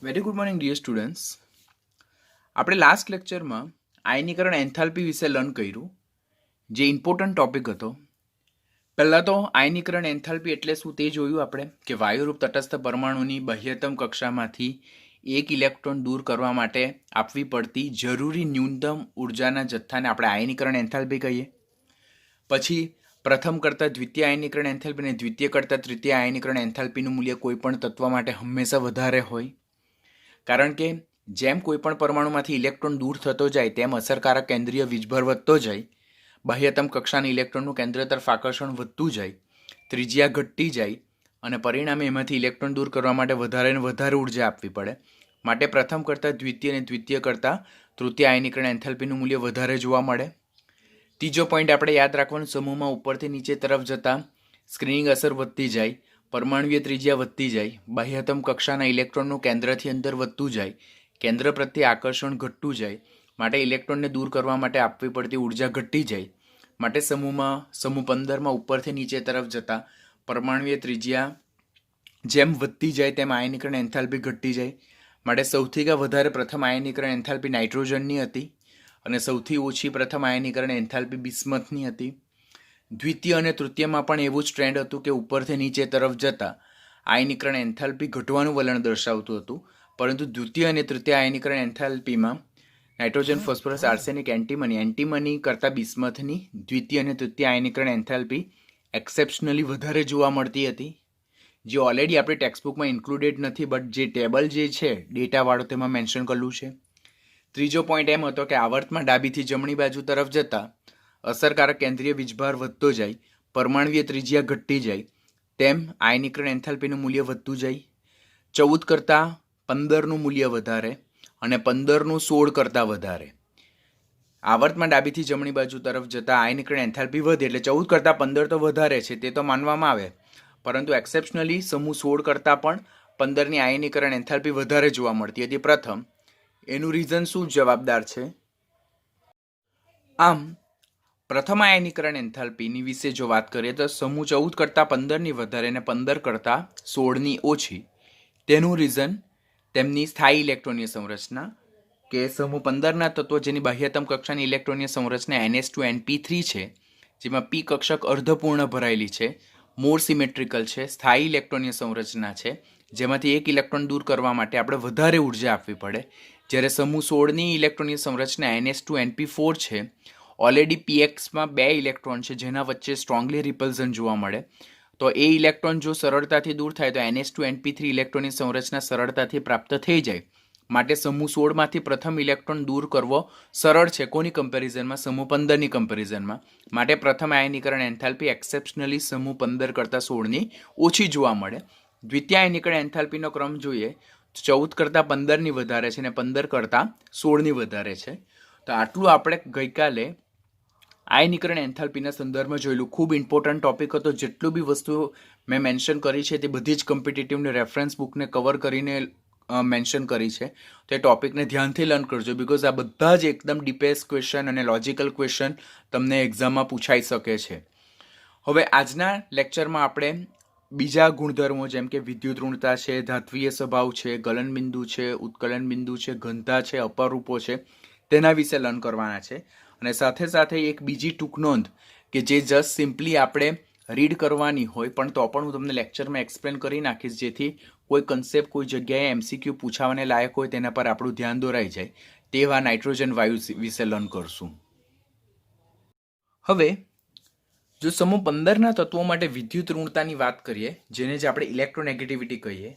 Very good morning dear students. આપણે last લેક્ચરમાં આયનીકરણ એન્થાલ્પી વિશે લર્ન કર્યું, જે ઇમ્પોર્ટન્ટ ટોપિક હતો. પહેલાં તો આયનીકરણ એન્થાલ્પી એટલે શું તે જોયું આપણે, કે વાયુરૂપ તટસ્થ પરમાણુની બાહ્યતમ કક્ષામાંથી એક ઇલેક્ટ્રોન દૂર કરવા માટે આપવી પડતી જરૂરી ન્યૂનતમ ઉર્જાના જથ્થાને આપણે આયનીકરણ એન્થાલ્પી કહીએ. પછી પ્રથમ કરતાં દ્વિતીય આયનીકરણ એન્થાલ્પી અને દ્વિતીય કરતાં તૃતીય આયનીકરણ એન્થાલ્પીનું મૂલ્ય કોઈ પણ તત્વ માટે હંમેશા વધારે હોય, કારણ કે જેમ કોઈપણ પરમાણુમાંથી ઇલેક્ટ્રોન દૂર થતો જાય તેમ અસરકારક કેન્દ્રીય વીજભાર વધતો જાય, બાહ્યતમ કક્ષાના ઇલેક્ટ્રોનનું કેન્દ્ર તરફ આકર્ષણ વધતું જાય, ત્રિજ્યા ઘટતી જાય અને પરિણામે એમાંથી ઇલેક્ટ્રોન દૂર કરવા માટે વધારે ને વધારે ઉર્જા આપવી પડે. માટે પ્રથમ કરતાં દ્વિતીય અને દ્વિતીય કરતાં તૃતીય આયનીકરણ એન્થાલ્પીનું મૂલ્ય વધારે જોવા મળે. ત્રીજો પોઈન્ટ આપણે યાદ રાખવાનું, સમૂહમાં ઉપરથી નીચે તરફ જતાં સ્ક્રીનિંગ અસર વધતી જાય, પરમાણુય ત્રિજ્યા વધતી જાય, બાહ્યતમ કક્ષાના ઇલેક્ટ્રોનનું કેન્દ્રથી અંદર વધતું જાય, કેન્દ્ર પ્રત્યે આકર્ષણ ઘટતું જાય, માટે ઇલેક્ટ્રોનને દૂર કરવા માટે આપવી પડતી ઉર્જા ઘટી જાય. માટે સમૂહ 15માં ઉપરથી નીચે તરફ જતાં પરમાણુય ત્રિજ્યા જેમ વધતી જાય તેમ આયનીકરણ એન્થાલ્પી ઘટતી જાય. માટે સૌથી વધારે પ્રથમ આયનીકરણ એન્થાલ્પી નાઇટ્રોજનની હતી અને સૌથી ઓછી પ્રથમ આયનીકરણ એન્થાલ્પી બિસ્મથની હતી. દ્વિતીય અને તૃતીયમાં પણ એવું જ ટ્રેન્ડ હતું કે ઉપરથી નીચે તરફ જતાં આયનીકરણ એન્થાલ્પી ઘટવાનું વલણ દર્શાવતું હતું, પરંતુ દ્વિતીય અને તૃતીય આયનીકરણ એન્થાલ્પીમાં નાઇટ્રોજન, ફોસ્ફરસ, આર્સેનિક, એન્ટીમની કરતાં બિસ્મથની દ્વિતીય અને તૃતીય આયનીકરણ એન્થાલ્પી એક્સેપ્શનલી વધારે જોવા મળતી હતી, જે ઓલરેડી આપણી ટેક્સ્ટબુકમાં ઇન્ક્લુડેડ નથી, બટ જે ટેબલ જે છે ડેટાવાળો તેમાં મેન્શન કરેલું છે. ત્રીજો પોઈન્ટ એમ હતો કે આવર્તમાં ડાબીથી જમણી બાજુ તરફ જતાં અસરકારક કેન્દ્રીય વીજભાર વધતો જાય, પરમાણુય ત્રિજ્યા ઘટતી જાય, તેમ આયનીકરણ એન્થાલ્પીનું મૂલ્ય વધતું જાય. 14 કરતાં 15નું મૂલ્ય વધારે અને 15નું 16 કરતાં વધારે. આવર્તમાં ડાબીથી જમણી બાજુ તરફ જતાં આયનીકરણ એન્થાલ્પી વધે એટલે 14 કરતાં 15 તો વધારે છે તે તો માનવામાં આવે, પરંતુ એક્સેપ્શનલી સમૂહ 16 કરતાં પણ 15ની આયનીકરણ એન્થાલ્પી વધારે જોવા મળતી હતી પ્રથમ. એનું રીઝન શું જવાબદાર છે? આમ પ્રથમ આયનીકરણ એન્થાલ્પીની વિશે જો વાત કરીએ તો સમૂહ 14 કરતાં 15ની વધારે અને 15 કરતાં 16ની ઓછી. તેનું રીઝન તેમની સ્થાયી ઇલેક્ટ્રોનીય સંરચના, કે સમૂહ 15ના તત્વો જેની બાહ્યતમ કક્ષાની ઇલેક્ટ્રોનીય સંરચના NH2NP3 છે, જેમાં P કક્ષક અર્ધપૂર્ણ ભરાયેલી છે, મોર સિમેટ્રિકલ છે, સ્થાયી ઇલેક્ટ્રોનીય સંરચના છે, જેમાંથી એક ઇલેક્ટ્રોન દૂર કરવા માટે આપણે વધારે ઉર્જા આપવી પડે. જ્યારે સમૂહ 16ની ઇલેક્ટ્રોનીય સંરચના NH2NP4 છે, ઓલરેડી PXમાં 2 ઇલેક્ટ્રોન છે જેના વચ્ચે સ્ટ્રોંગલી રિપલ્ઝન જોવા મળે, તો એ ઇલેક્ટ્રોન જો સરળતાથી દૂર થાય તો NH2NP3 ઇલેક્ટ્રોનની સંરચના સરળતાથી પ્રાપ્ત થઈ જાય. માટે સમૂહ 16માંથી પ્રથમ ઇલેક્ટ્રોન દૂર કરવો સરળ છે. કોની કમ્પેરિઝનમાં? સમૂહ 15ની કમ્પેરિઝનમાં. માટે પ્રથમ આયનીકરણ એન્થાલ્પી એક્સેપ્શનલી સમૂહ 15 કરતાં 16ની ઓછી જોવા મળે. દ્વિતીય આયનીકરણ એન્થાલ્પીનો ક્રમ જોઈએ તો 14 કરતાં 15ની વધારે છે અને 15 કરતાં 16ની વધારે છે. તો આટલું આપણે ગઈકાલે આયનીકરણ એન્થાલ્પીના સંદર્ભમાં જોયેલું. ખૂબ ઇમ્પોર્ટન્ટ ટોપિક હતો. જેટલું બી વસ્તુ મેં મેન્શન કરી છે તે બધી જ કોમ્પિટિટિવને રેફરન્સ બુકને કવર કરીને મેન્શન કરી છે. તો એ ટોપિકને ધ્યાનથી લર્ન કરજો, બિકોઝ આ બધા જ એકદમ ડીપેસ્ટ ક્વેશ્ચન અને લોજિકલ ક્વેશ્ચન તમને એક્ઝામમાં પૂછાઈ શકે છે. હવે આજના લેક્ચરમાં આપણે બીજા ગુણધર્મો જેમ કે વિદ્યુત ઋણતા છે, ધાત્વીય સ્વભાવ છે, ગલનબિંદુ છે, ઉત્કલન બિંદુ છે, ઘનતા છે, અપરૂપો છે, તેના વિશે લર્ન કરવાના છે. અને સાથે સાથે એક બીજી ટૂંક નોંધ કે જે જસ્ટ સિમ્પલી આપણે રીડ કરવાની હોય, પણ તો પણ હું તમને લેક્ચરમાં એક્સપ્લેન કરી નાખીશ, જેથી કોઈ કન્સેપ્ટ કોઈ જગ્યાએ MCQ પૂછાવાને લાયક હોય તેના પર આપણું ધ્યાન દોરાઈ જાય. તેવા નાઇટ્રોજન વાયુ વિશે લર્ન કરશું. હવે જો સમૂહ 15ના તત્વો માટે વિદ્યુત ઋણતાની વાત કરીએ, જેને જ આપણે ઇલેક્ટ્રોનેગેટિવિટી કહીએ,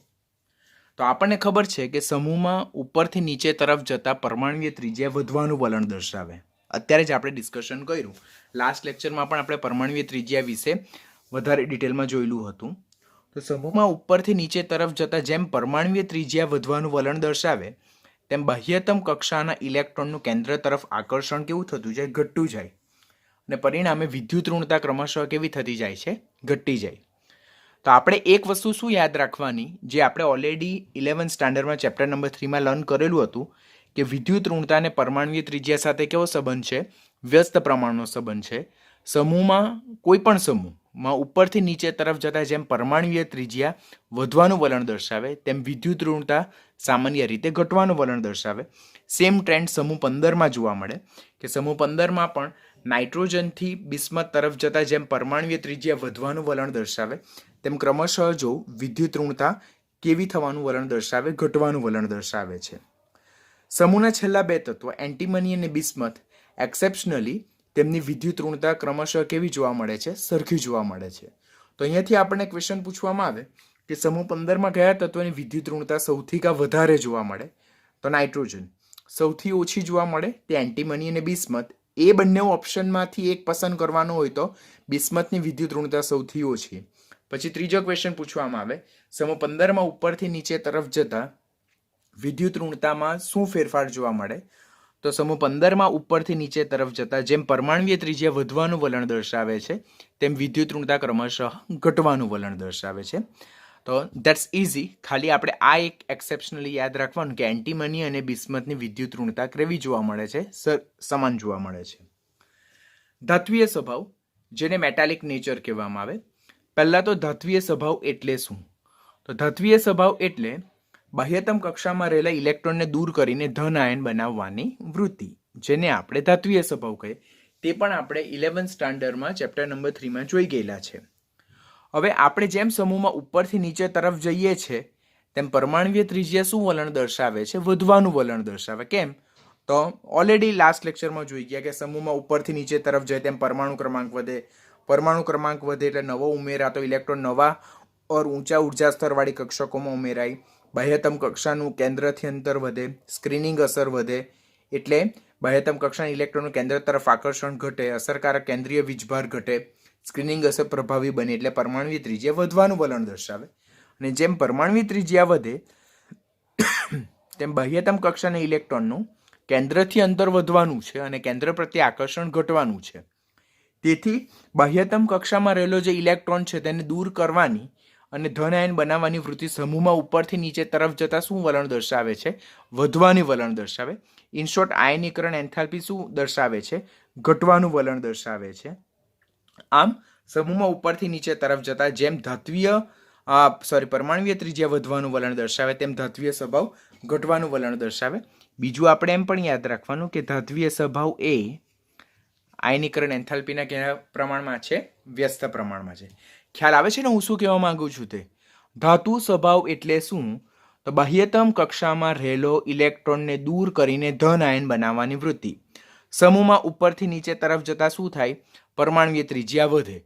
તો આપણને ખબર છે કે સમૂહમાં ઉપરથી નીચે તરફ જતા પરમાણુય ત્રિજ્યા વધવાનું વલણ દર્શાવે. અત્યારે જ આપણે ડિસ્કશન કર્યું. લાસ્ટ લેક્ચરમાં પણ આપણે પરમાણુય ત્રિજ્યા વિશે વધારે ડિટેલમાં જોયેલું હતું. તો સમૂહમાં ઉપરથી નીચે તરફ જતા જેમ પરમાણુય ત્રિજ્યા વધવાનું વલણ દર્શાવે, તેમ બાહ્યતમ કક્ષાના ઇલેક્ટ્રોનનું કેન્દ્ર તરફ આકર્ષણ કેવું થતું જાય? ઘટતું જાય. અને પરિણામે વિદ્યુત ઋણતા ક્રમશઃ કેવી થતી જાય છે? ઘટતી જાય. તો આપણે એક વસ્તુ શું યાદ રાખવાની, જે આપણે ઓલરેડી 11th સ્ટાન્ડર્ડમાં ચેપ્ટર નંબર 3માં લર્ન કરેલું હતું, કે વિદ્યુત ઋણતા અને પરમાણુય ત્રિજ્યા સાથે કેવો સંબંધ છે? વ્યસ્ત પ્રમાણનો સંબંધ છે. સમૂહમાં કોઈ પણ સમૂહ માં ઉપરથી નીચે તરફ જતા જેમ પરમાણુય ત્રિજ્યા વધવાનું વલણ દર્શાવે તેમ વિદ્યુત ઋણતા સામાન્ય રીતે ઘટવાનું વલણ દર્શાવે. સેમ ટ્રેન્ડ સમૂહ 15માં જોવા મળે કે સમૂહ 15માં પણ નાઇટ્રોજનથી બિસ્મથ તરફ જતા જેમ પરમાણુય ત્રિજ્યા વધવાનું વલણ દર્શાવે તેમ ક્રમશઃ જો વિદ્યુત ઋણતા કેવી થવાનું વલણ દર્શાવે, ઘટવાનું વલણ દર્શાવે છે. સમૂહના છેલ્લા બે તત્વો એન્ટીમની અને બિસ્મથ એક્સેપ્શનલી તેમની વિદ્યુત ઋણતા ક્રમશઃ કેવી જોવા મળે છે, સરખી જોવા મળે છે. તો અહીંયાથી આપણને ક્વેશ્ચન પૂછવામાં આવે કે સમૂહ 15માં કયા તત્વની વિદ્યુત ઋણતા સૌથી વધારે જોવા મળે? તો નાઇટ્રોજન. સૌથી ઓછી જોવા મળે તે એન્ટીમની અને બિસ્મથ. એ બંને ઓપ્શનમાંથી એક પસંદ કરવાનો હોય તો બિસ્મથની વિદ્યુત ઋણતા સૌથી ઓછી. પછી ત્રીજો ક્વેશ્ચન પૂછવામાં આવે સમૂહ 15માં ઉપરથી નીચે તરફ જતા વિદ્યુત ઋણતામાં શું ફેરફાર જોવા મળે? તો સમૂહ 15માં ઉપરથી નીચે તરફ જતા જેમ પરમાણુય ત્રિજ્યા વધવાનું વલણ દર્શાવે છે તેમ વિદ્યુત ઋણતા ક્રમશઃ ઘટવાનું વલણ દર્શાવે છે. તો ધેટ્સ ઇઝી. ખાલી આપણે આ એક એક્સેપ્શનલી યાદ રાખવાનું કે એન્ટીમની અને બિસ્મથની વિદ્યુત ઋણતા કેવી જોવા મળે છે, સમાન જોવા મળે છે. ધાત્વીય સ્વભાવ, જેને મેટાલિક નેચર કહેવામાં આવે. પહેલા તો ધાત્વીય સ્વભાવ એટલે શું? તો ધાત્વીય સ્વભાવ એટલે બાહ્યતમ કક્ષામાં રહેલા ઇલેક્ટ્રોનને દૂર કરીને ધન આયન બનાવવાની વૃત્તિ, જેને આપણે ધાત્વીય સ્વભાવ કહીએ. તે પણ આપણે 11th સ્ટાન્ડર્ડમાં ચેપ્ટર નંબર 3માં જોઈ ગયેલા છે. હવે આપણે જેમ સમૂહમાં ઉપરથી નીચે તરફ જઈએ છીએ તેમ પરમાણુય ત્રિજ્યા શું વલણ દર્શાવે છે? વધવાનું વલણ દર્શાવે. કેમ? તો ઓલરેડી લાસ્ટ લેક્ચરમાં જોઈ ગયા કે સમૂહમાં ઉપરથી નીચે તરફ જાય તેમ પરમાણુ ક્રમાંક વધે. પરમાણુ ક્રમાંક વધે એટલે નવો ઉમેરાતો ઇલેક્ટ્રોન નવા ઓર ઊંચા ઉર્જા સ્તરવાળી કક્ષકોમાં ઉમેરાય. બાહ્યતમ કક્ષાનું કેન્દ્રથી અંતર વધે. સ્ક્રીનિંગ અસર વધે એટલે બાહ્યતમ કક્ષાના ઇલેક્ટ્રોનનું કેન્દ્ર તરફ આકર્ષણ ઘટે. અસરકારક કેન્દ્રીય વીજભાર ઘટે. સ્ક્રીનિંગ અસર પ્રભાવી બને એટલે પરમાણુય ત્રિજ્યા વધવાનું વલણ દર્શાવે. અને જેમ પરમાણુય ત્રિજ્યા વધે તેમ બાહ્યતમ કક્ષાના ઇલેક્ટ્રોનનું કેન્દ્રથી અંતર વધવાનું છે અને કેન્દ્ર પ્રત્યે આકર્ષણ ઘટવાનું છે. તેથી બાહ્યતમ કક્ષામાં રહેલો જે ઇલેક્ટ્રોન છે તેને દૂર કરવાની અને ધન આયન બનાવવાની વૃત્તિ સમૂહમાં ઉપરથી નીચે તરફ જતા શું વલણ દર્શાવે છે? વધવાની વલણ દર્શાવે. ઇન શોર્ટ આયનીકરણ એન્થાલ્પી શું દર્શાવે છે? ઘટવાનું વલણ દર્શાવે છે. આમ સમૂહમાં ઉપરથી નીચે તરફ જતા જેમ પરમાણુય ત્રિજ્યા વધવાનું વલણ દર્શાવે તેમ ધાત્વીય સ્વભાવ ઘટવાનું વલણ દર્શાવે. બીજું આપણે એમ પણ યાદ રાખવાનું કે ધાત્વીય સ્વભાવ એ આયનીકરણ એન્થાલ્પીના કયા પ્રમાણમાં છે? વ્યસ્ત પ્રમાણમાં છે. ખ્યાલ આવે છે ને હું શું કહેવા માંગુ છું તે? ધાતુ સ્વભાવ એટલે શું? તો બાહ્યતમ કક્ષામાં રહેલો ઇલેક્ટ્રોનને દૂર કરીને ધન આયન બનાવવાની વૃત્તિ. સમૂહમાં ઉપરથી નીચે તરફ જતા શું થાય? પરમાણુય ત્રિજ્યા વધે.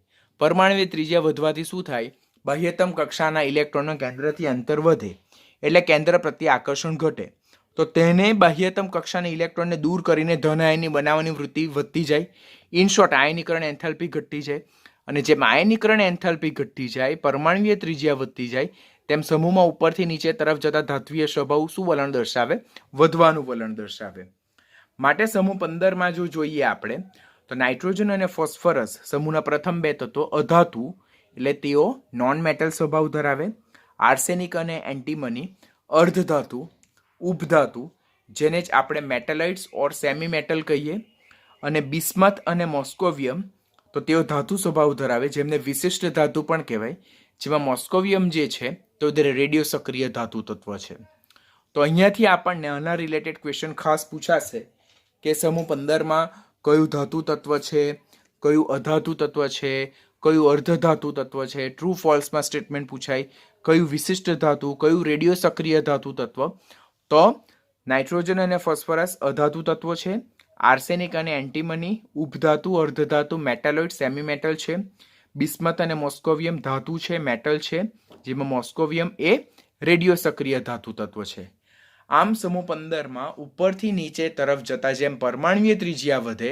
પરમાણુય ત્રિજ્યા વધવાથી શું થાય? બાહ્યતમ કક્ષાના ઇલેક્ટ્રોનના કેન્દ્રથી અંતર વધે એટલે કેન્દ્ર પ્રત્યે આકર્ષણ ઘટે. તો તેને બાહ્યતમ કક્ષાના ઇલેક્ટ્રોનને દૂર કરીને ધન આયનની બનાવવાની વૃત્તિ વધતી જાય. ઇન શોર્ટ આયનીકરણ એન્થાલ્પી ઘટતી જાય. અને જેમ આયનીકરણ એન્થાલ્પી ઘટતી જાય, પરમાણુય ત્રિજ્યા વધતી જાય, તેમ સમૂહમાં ઉપરથી નીચે તરફ જતા ધાત્વીય સ્વભાવ શું વલણ દર્શાવે? વધવાનું વલણ દર્શાવે. માટે સમૂહ 15માં જો જોઈએ આપણે તો નાઇટ્રોજન અને ફોસ્ફરસ સમૂહના પ્રથમ બે તત્વો અધાતુ એટલે તેઓ નોન મેટલ સ્વભાવ ધરાવે. આર્સેનિક અને એન્ટીમની અર્ધધાતુ, ઉપધાતુ, જેને જ આપણે મેટલાઇટ્સ ઓર સેમી મેટલ કહીએ. અને બિસ્મથ અને મોસ્કોવિયમ તો તેઓ ધાતુ સ્વભાવ ધરાવે, જેમને વિશિષ્ટ ધાતુ પણ કહેવાય. જેમાં મોસ્કોવિયમ જે છે તો તે રેડિયો સક્રિય ધાતુ તત્વ છે. તો અહીંયાથી આપણને આના રિલેટેડ ક્વેશ્ચન ખાસ પૂછાશે કે સમૂહ 15માં કયું ધાતુ તત્વ છે, કયું અધાતુ તત્વ છે, કયું અર્ધધાતુ તત્વ છે. ટ્રુ ફોલ્સમાં સ્ટેટમેન્ટ પૂછાય. કયું વિશિષ્ટ ધાતુ, કયું રેડિયો સક્રિય ધાતુ તત્વ. તો નાઇટ્રોજન અને ફોસ્ફરસ અધાતુ તત્વો છે. આર્સેનિક અને એન્ટીમની ઉપધાતુ, અર્ધધાતુ, મેટાલોઇડ, સેમી મેટલ છે. બિસ્મથ અને મોસ્કોવિયમ ધાતુ છે, મેટલ છે, જેમાં મોસ્કોવિયમ એ રેડિયો સક્રિય ધાતુ તત્વ છે. આમ સમૂહ 15માં ઉપરથી નીચે તરફ જતા જેમ પરમાણુય ત્રિજ્યા વધે,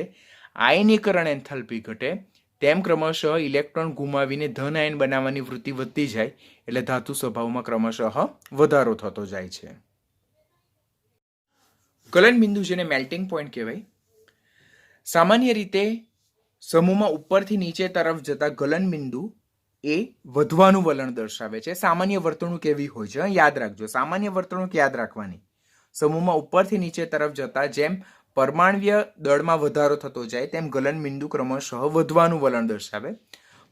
આયનીકરણ એન્થાલ્પી ઘટે, તેમ ક્રમશઃ ઇલેક્ટ્રોન ગુમાવીને ધન આયન બનાવવાની વૃત્તિ વધતી જાય એટલે ધાતુ સ્વભાવમાં ક્રમશઃ વધારો થતો જાય છે. ગલન બિંદુ, જેને મેલ્ટિંગ પોઈન્ટ કહેવાય. સામાન્ય રીતે સમૂહમાં ઉપરથી નીચે તરફ જતા ગલન બિંદુ એ વધવાનું વલણ દર્શાવે છે. સામાન્ય વર્તણૂક એવી હોય છે, યાદ રાખજો. સામાન્ય વર્તણૂક યાદ રાખવાની. સમૂહમાં ઉપરથી નીચે તરફ જતા જેમ પરમાણુય દળમાં વધારો થતો જાય તેમ ગલન બિંદુ ક્રમશઃ વધવાનું વલણ દર્શાવે.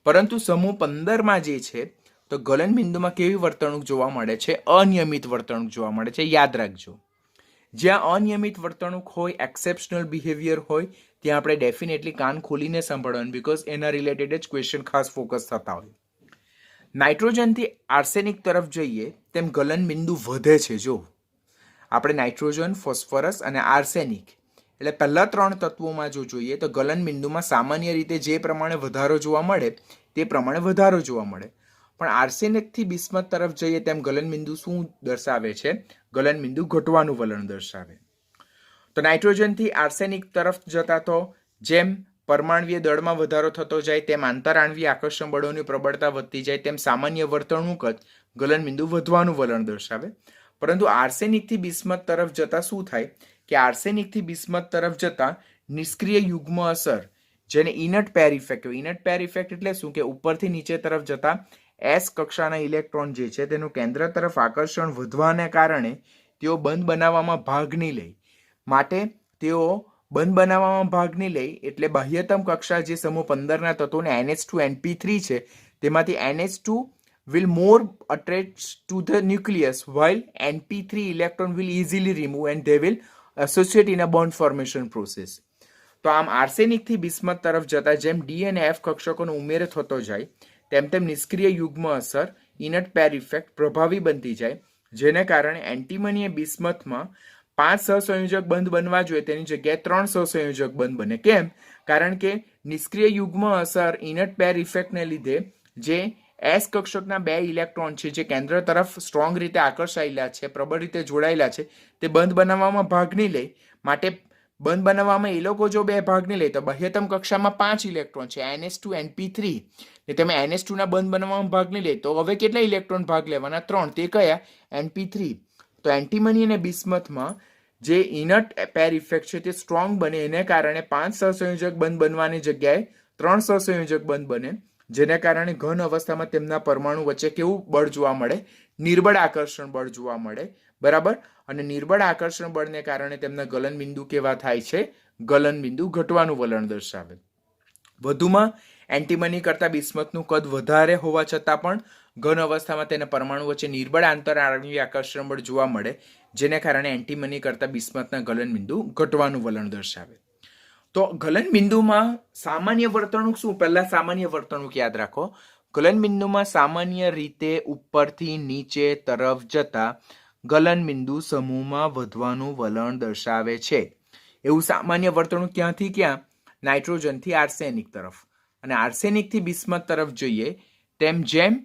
પરંતુ સમૂહ 15માં જે છે તો ગલનબિંદુમાં કેવી વર્તણૂક જોવા મળે છે? અનિયમિત વર્તણૂક જોવા મળે છે. યાદ રાખજો, જ્યાં અનિયમિત વર્તણૂક હોય, એક્સેપ્શનલ બિહેવિયર હોય, ત્યાં આપણે ડેફિનેટલી કાન ખોલીને સાંભળવાનું, બીકોઝ એના રિલેટેડ જ ક્વેશ્ચન ખાસ ફોકસ થતા હોય. નાઇટ્રોજનથી આર્સેનિક તરફ જઈએ તેમ ગલનબિંદુ વધે છે. જો આપણે નાઇટ્રોજન, ફોસ્ફરસ અને આર્સેનિક એટલે પહેલા 3 તત્વોમાં જો જોઈએ તો ગલનબિંદુમાં સામાન્ય રીતે જે પ્રમાણે વધારો જોવા મળે તે પ્રમાણે વધારો જોવા મળે. પણ આર્સેનિકથી બિસ્મથ તરફ જઈએ તેમ ગલનબિંદુ શું દર્શાવે છે? ગલનબિંદુ ઘટવાનું વલણ દર્શાવે. તો નાઇટ્રોજનથી આર્સેનિક તરફ જતા તો જેમ પરમાણ્વીય દળમાં વધારો થતો જાય તેમ આંતરાણ્વીય આકર્ષણ બળોની પ્રબળતા વધતી જાય તેમ સામાન્ય વર્તણૂક જ ગલનબિંદુ વધવાનું વલણ દર્શાવે. પરંતુ આર્સેનિકથી બિસ્મથ તરફ જતા શું થાય કે આર્સેનિકથી બિસ્મથ તરફ જતા નિષ્ક્રિય યુગ્મ અસર, જેને ઇનટ પેર ઇફેક્ટ હોય. ઇનટ પેર ઇફેક્ટ એટલે શું કે ઉપરથી નીચે તરફ જતા એસ કક્ષાના ઇલેક્ટ્રોન જે છે તેનું કેન્દ્ર તરફ આકર્ષણ વધવાને કારણે તેઓ બંધ બનાવવામાં ભાગ નહીં લે. માટે તેઓ બંધ બનાવવામાં ભાગ નહીં લે એટલે બાહ્યતમ કક્ષા જે સમૂહ 15ના તત્વોને NH2 NP3 છે તેમાંથી NH2 will more attach to the nucleus while NP3 electron will easily remove and they will associate in a bond formation process. તો આમ આર્સેનિકથી બિસ્મથ તરફ જતા જેમ ડી અને એફ કક્ષકોનો ઉમેરો થતો જાય તેમ તેમ નિષ્ક્રિય યુગ્મ અસર, ઇનટ પેર ઇફેક્ટ પ્રભાવી બનતી જાય, જેને કારણે એન્ટીમની બિસ્મથમાં 5 સહસંયોજક બંધ બનવા જોઈએ તેની જગ્યાએ 3 સહસંયોજક બંધ બને. કેમ? કારણ કે નિષ્ક્રિય યુગ્મ અસર, ઇનટ પેર ઇફેક્ટને લીધે જે એસ કક્ષકના 2 ઇલેક્ટ્રોન છે જે કેન્દ્ર તરફ સ્ટ્રોંગ રીતે આકર્ષાયેલા છે, પ્રબળ રીતે જોડાયેલા છે, તે બંધ બનાવવામાં ભાગ નહીં લે. માટે બંધ બનાવવામાં એ લોકો જો 2 ભાગ નહીં લે તો બાહ્યતમ કક્ષામાં 5 ઇલેક્ટ્રોન છે NH2 NP3 ને તમે NH2 ના બંધ બનાવવામાં ભાગ નહીં લે તો હવે કેટલા ઇલેક્ટ્રોન ભાગ લેવાના? 3. તે કયા? NP3. તો એન્ટીમની અને બિસ્મથમાં જે ઇનટ પેર ઇફેક્ટ છે તે સ્ટ્રોંગ બને, એને કારણે 5 સહસંયોજક બંધ બનવાની જગ્યાએ 3 સહસંયોજક બંધ બને, જેને કારણે ઘન અવસ્થામાં તેમના પરમાણુ વચ્ચે કેવું બળ જોવા મળે? નિર્બળ આકર્ષણ બળ જોવા મળે. બરાબર. અને નિર્બળ આકર્ષણ બળને કારણે તેમના ગલનબિંદુ કેવા થાય છે? ગલનબિંદુ ઘટવાનું વલણ દર્શાવે. વધુમાં એન્ટીમની કરતા બિસ્મથનું કદ વધારે હોવા છતાં પણ ઘન અવસ્થામાં તેના પરમાણુ વચ્ચે નિર્બળ આંતરાણ્વીય આકર્ષણ બળ જોવા મળે, જેને કારણે એન્ટીમની કરતા બિસ્મથના ગલનબિંદુ ઘટવાનું વલણ દર્શાવે. તો ગલનબિંદુમાં સામાન્ય વર્તણૂક શું? પહેલા સામાન્ય વર્તણૂક યાદ રાખો. ગલનબિંદુમાં સામાન્ય રીતે ઉપરથી નીચે તરફ જતા ગલનબિંદુ સમૂહમાં વધવાનું વલણ દર્શાવે છે. એવું સામાન્ય વર્તણૂક ક્યાંથી ક્યાં? નાઇટ્રોજનથી આર્સેનિક તરફ. અને આર્સેનિકથી બિસ્મથ તરફ જોઈએ તેમ જેમ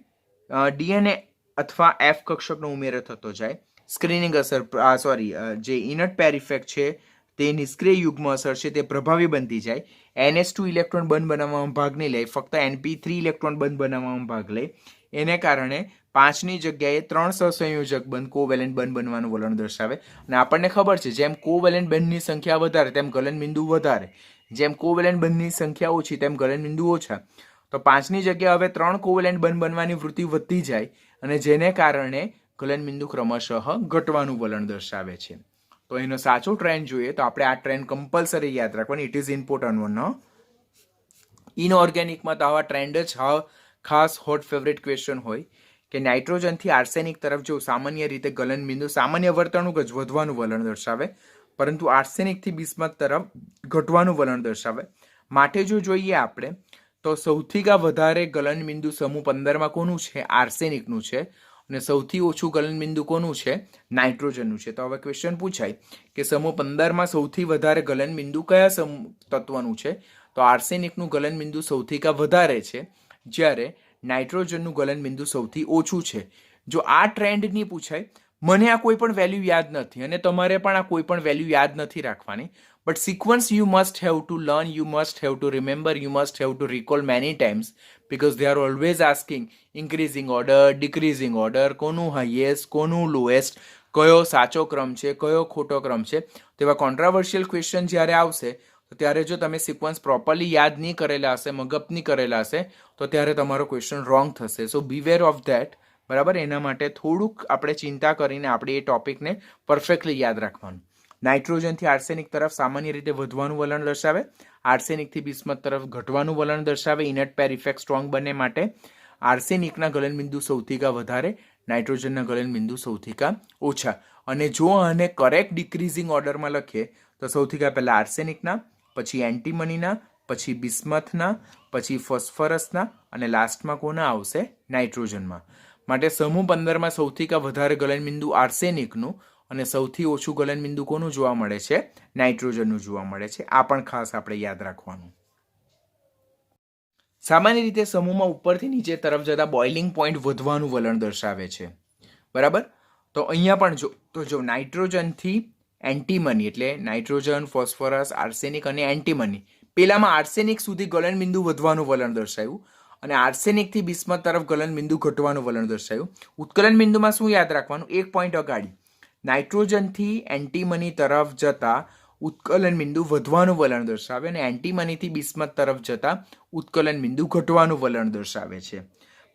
ડીએનએ અથવા એફ કક્ષકનો ઉમેરો થતો જાય, સ્ક્રીનિંગ અસર જે ઇનટ પેર ઇફેક્ટ છે તે નિષ્ક્રિય યુગ્મ અસર છે તે પ્રભાવી બનતી જાય, NH2 ઇલેક્ટ્રોન બંધ બનાવવામાં ભાગ નહીં લે, ફક્ત NP3 ઇલેક્ટ્રોન બંધ બનાવવામાં ભાગ લે, એને કારણે 5ની જગ્યાએ 3 સહસંયોજક બંધ, કોવેલેન્ટ બંધ બનવાનું વલણ દર્શાવે. અને આપણને ખબર છે જેમ કોવેલેન્ટ બંધની સંખ્યા વધારે તેમ ગલનબિંદુ વધારે, જેમ કોવેલેન્ટ બંધની સંખ્યા ઓછી તેમ ગલનબિંદુ ઓછા. તો 5ની જગ્યાએ હવે 3 કોવેલેન્ટ બંધ બનવાની વૃત્તિ વધતી જાય અને જેને કારણે ગલનબિંદુ ક્રમશઃ ઘટવાનું વલણ દર્શાવે છે. તો એનો સાચો ટ્રેન્ડ જોઈએ તો આપણે આ ટ્રેન્ડ કમ્પલસરી યાદ રાખવાની. It is important one. ઇનઓર્ગેનિકમાં તો આવા ટ્રેન્ડ જ ખાસ હોટ ફેવરેટ ક્વેશ્ચન હોય કે નાઇટ્રોજનથી આર્સેનિક તરફ જો સામાન્ય રીતે ગલનબિંદુ સામાન્ય વર્તણૂક જ વધવાનું વલણ દર્શાવે, પરંતુ આર્સેનિકથી બિસ્મથ તરફ ઘટવાનું વલણ દર્શાવે. માટે જો જોઈએ આપણે તો સૌથી વધારે ગલનબિંદુ સમૂહ 15માં કોનું છે? આર્સેનિકનું છે. અને સૌથી ઓછું ગલનબિંદુ કોનું છે? નાઇટ્રોજનનું છે. તો હવે ક્વેશ્ચન પૂછાય કે સમૂહ 15માં સૌથી વધારે ગલનબિંદુ કયા તત્વનું છે? તો આર્સેનિકનું ગલનબિંદુ સૌથી વધારે છે, જ્યારે નાઇટ્રોજનનું ગલનબિંદુ સૌથી ઓછું છે. જો આ ટ્રેન્ડની પૂછાય, મને આ કોઈ પણ વેલ્યુ યાદ નથી અને તમારે પણ આ કોઈ પણ વેલ્યુ યાદ નથી રાખવાની, but sequence you must have to learn, you must have to remember, you must have to recall many times because they are always asking increasing order, decreasing order, કોનું highest, કોનું lowest, કયો સાચો ક્રમ છે, કયો ખોટો ક્રમ છે. તેવા કોન્ટ્રાવર્શિયલ ક્વેશ્ચન જ્યારે આવશે તો ત્યારે જો તમે સિક્વન્સ પ્રોપરલી યાદ નહીં કરેલા હશે, મગઅપ નહીં કરેલા હશે તો ત્યારે તમારો ક્વેશ્ચન રોંગ થશે. સો બીવેર ઓફ ધેટ. બરાબર. એના માટે થોડુંક આપણે ચિંતા કરીને આપણે એ ટોપિકને પરફેક્ટલી યાદ રાખવાનું. નાઇટ્રોજનથી આર્સેનિક તરફ સામાન્ય રીતે વધવાનું વલણ દર્શાવે, આર્સેનિકથી બિસ્મથ તરફ ઘટવાનું વલણ દર્શાવે. ઇનટ પેર ઇફેક્ટ સ્ટ્રોંગ બને માટે આર્સેનિકના ગલનબિંદુ સૌથી વધારે, નાઇટ્રોજનના ગલનબિંદુ સૌથી ઓછા. અને જો આને કરેક્ટ ડિક્રીઝિંગ ઓર્ડરમાં લખીએ તો સૌથી પહેલા આર્સેનિકના, પછી એન્ટીમનીના, પછી બિસ્મથના, પછી ફોસ્ફરસના અને લાસ્ટમાં કોના આવશે? નાઇટ્રોજનમાં. માટે સમૂહ 15માં સૌથી વધારે ગલનબિંદુ આર્સેનિકનું અને સૌથી ઓછું ગલનબિંદુ કોનું જોવા મળે છે? નાઇટ્રોજનનું જોવા મળે છે. આ પણ ખાસ આપણે યાદ રાખવાનું. સામાન્ય રીતે સમૂહમાં ઉપરથી નીચે તરફ જતા બોઇલિંગ પોઈન્ટ વધવાનું વલણ દર્શાવે છે. બરાબર? તો અહીંયા પણ જો નાઇટ્રોજનથી એન્ટીમની એટલે નાઇટ્રોજન, ફોસ્ફરસ, આર્સેનિક અને એન્ટીમની, પેલામાં આર્સેનિક સુધી ગલનબિંદુ વધવાનું વલણ દર્શાવ્યું અને આર્સેનિકથી બિસ્મથ તરફ ગલનબિંદુ ઘટવાનું વલણ દર્શાવ્યું. ઉત્કલન બિંદુમાં શું યાદ રાખવાનું? એક પોઈન્ટ અગાડી નાઇટ્રોજનથી એન્ટીમની તરફ જતા ઉત્કલન બિંદુ વધવાનું વલણ દર્શાવે અને એન્ટીમનીથી બિસ્મથ તરફ જતા ઉત્કલન બિંદુ ઘટવાનું વલણ દર્શાવે છે.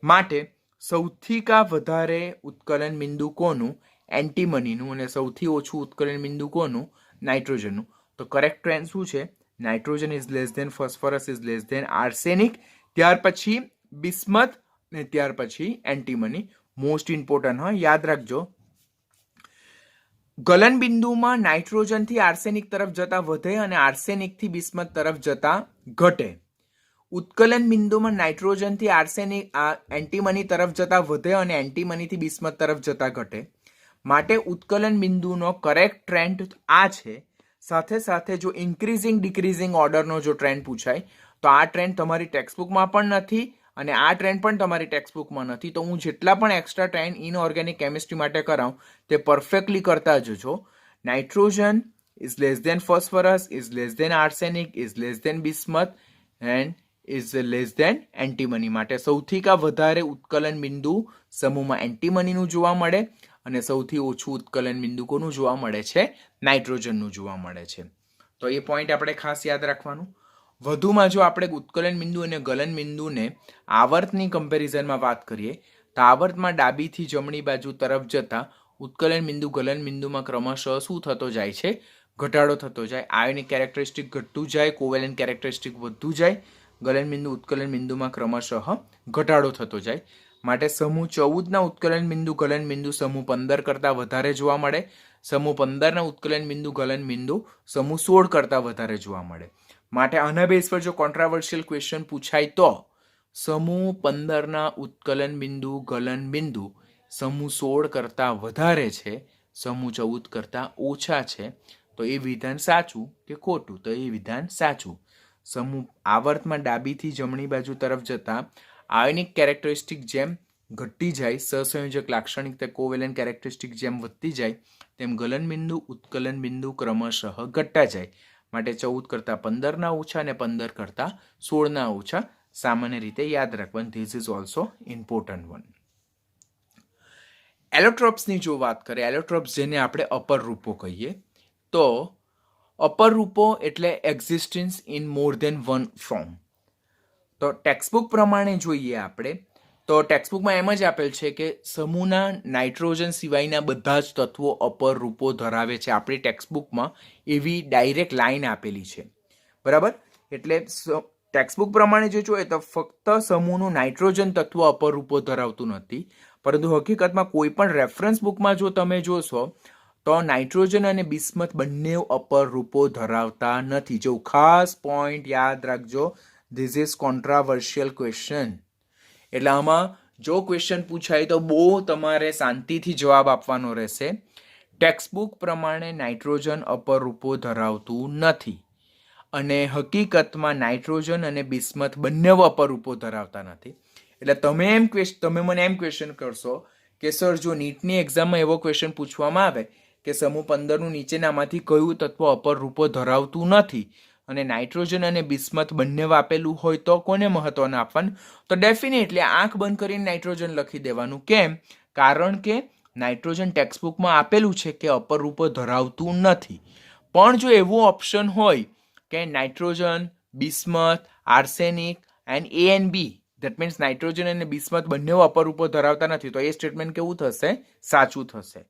માટે સૌથી વધારે ઉત્કલન બિંદુ કોનું? એન્ટીમનીનું. અને સૌથી ઓછું ઉત્કલન બિંદુ કોનું? નાઇટ્રોજનનું. તો કરેક્ટ ટ્રેન્ડ શું છે? Nitrogen is less than phosphorus is less than arsenic, ત્યાર પછી બિસ્મથ ને ત્યાર પછી એન્ટીમની. મોસ્ટ ઇમ્પોર્ટન્ટ હા, યાદ રાખજો. ગલન બિંદુમાં નાઇટ્રોજનથી આર્સેનિક તરફ જતા વધે અને આર્સેનિકથી બિસ્મથ તરફ જતા ઘટે. ઉત્કલન બિંદુમાં નાઇટ્રોજનથી આર્સેનિક એન્ટીમની તરફ જતા વધે અને એન્ટીમનીથી બિસ્મથ તરફ જતા ઘટે. માટે ઉત્કલન બિંદુનો કરેક્ટ ટ્રેન્ડ આ છે. સાથે સાથે જો ઇન્ક્રીઝિંગ ડિક્રીઝિંગ ઓર્ડરનો જો ટ્રેન્ડ પૂછાય તો આ ટ્રેન્ડ તમારી ટેક્સ્ટબુકમાં પણ નથી અને આ ટ્રેન્ડ પણ તમારી ટેક્સ્ટબુકમાં નથી. તો હું જેટલા પણ એક્સ્ટ્રા ટ્રેન્ડ ઇનઓર્ગેનિક કેમિસ્ટ્રી માટે કરાવું તે પરફેક્ટલી કરતા જજો. Nitrogen is less than phosphorus is less than arsenic is less than bismuth and is less than antimony. માટે સૌથી વધારે ઉત્કલન બિંદુ સમૂહમાં એન્ટીમનીનું જોવા મળે અને સૌથી ઓછું ઉત્કલન બિંદુ કોનું જોવા મળે છે? નાઇટ્રોજનનું જોવા મળે છે. તો એ પોઈન્ટ આપણે ખાસ યાદ રાખવાનું. વધુમાં જો આપણે ઉત્કલન બિંદુ અને ગલન બિંદુને આવર્તની કમ્પેરિઝનમાં વાત કરીએ તો આવર્તમાં ડાબીથી જમણી બાજુ તરફ જતા ઉત્કલન બિંદુ ગલન બિંદુમાં ક્રમશઃ શું થતો જાય છે? ઘટાડો થતો જાય. આયોનિક કેરેક્ટરિસ્ટિક ઘટતું જાય, કોવેલેન્ટ કેરેક્ટરિસ્ટિક વધતું જાય. ગલન બિંદુ ઉત્કલન બિંદુમાં ક્રમશઃ ઘટાડો થતો જાય. માટે સમૂહ 14ના ઉત્કલન બિંદુ ગલન બિંદુ સમૂહ 15 કરતાં વધારે જોવા મળે. સમૂહ 15ના ઉત્કલન બિંદુ ગલન બિંદુ સમૂહ 16 કરતાં વધારે જોવા મળે. માટે આના બેઝ પર જો કોન્ટ્રાવર્શિયલ ક્વેશ્ચન પૂછાય તો સમૂહ 15ના ઉત્કલન બિંદુ ગલન બિંદુ સમૂહ 16 કરતાં વધારે છે, સમૂહ 14 કરતાં ઓછા છે. તો એ વિધાન સાચું કે ખોટું? તો એ વિધાન સાચું. સમૂહ આવર્તમાં ડાબીથી જમણી બાજુ તરફ જતા આયોનિક કેરેક્ટરિસ્ટિક જેમ ઘટતી જાય, સહસંયોજક લાક્ષણિકતા કોવેલેન્ટ કેરેક્ટરિસ્ટિક જેમ વધતી જાય તેમ ગલન બિંદુ ઉત્કલન બિંદુ ક્રમશઃ ઘટતા જાય. માટે 14 કરતાં 15ના ઓછા અને 15 કરતાં 16ના ઓછા સામાન્ય રીતે યાદ રાખવાનું. This is also important one. એલોટ્રોપ્સની જો વાત કરીએ, એલોટ્રોપ્સ જેને આપણે અપર રૂપો કહીએ, તો અપર રૂપો એટલે existence in more than one form. તો ટેક્સ્ટબુક પ્રમાણે જોઈએ આપણે તો ટેક્સ્ટબુકમાં એમ જ આપેલ છે કે સમૂહના નાઇટ્રોજન સિવાયના બધા જ તત્વો અપર રૂપો ધરાવે છે. આપણી ટેક્સ્ટબુકમાં એવી ડાયરેક્ટ લાઈન આપેલી છે. બરાબર? એટલે ટેક્સ્ટબુક પ્રમાણે જો જોઈએ તો ફક્ત સમૂહનું નાઇટ્રોજન તત્વ અપર રૂપો ધરાવતું નથી, પરંતુ હકીકતમાં કોઈ પણ રેફરન્સ બુકમાં જો તમે જોશો તો નાઇટ્રોજન અને બિસ્મથ બંને અપર રૂપો ધરાવતા નથી. જો ખાસ પોઈન્ટ યાદ રાખજો. This is controversial question. એટલે આમાં જો ક્વેશ્ચન પૂછાય તો બહુ તમારે શાંતિથી જવાબ આપવાનો રહેશે. ટેક્સ્ટબુક પ્રમાણે નાઇટ્રોજન અપર રૂપો ધરાવતું નથી અને હકીકતમાં નાઇટ્રોજન અને બિસ્મથ બંને અપર રૂપો ધરાવતા નથી. એટલે તમે મને એમ ક્વેશ્ચન કરશો કે સર જો નીટની એક્ઝામમાં એવો ક્વેશ્ચન પૂછવામાં આવે કે સમૂહ 15નું નીચેનામાંથી કયું તત્વ અપર રૂપો ધરાવતું નથી અને નાઇટ્રોજન અને બિસ્મથ બંને આપેલું હોય તો કોને મહત્વનું આપવાનું? તો ડેફિનેટલી આંખ બંધ કરીને નાઇટ્રોજન લખી દેવાનું. કેમ? કારણ કે નાઇટ્રોજન ટેક્સ્ટબુકમાં આપેલું છે કે અપર રૂપો ધરાવતું નથી. પણ જો એવું ઓપ્શન હોય કે nitrogen, bismuth, arsenic and A and B, that means nitrogen અને બિસ્મથ બંને અપર રૂપો ધરાવતા નથી, તો એ સ્ટેટમેન્ટ કેવું થશે? સાચું થશે.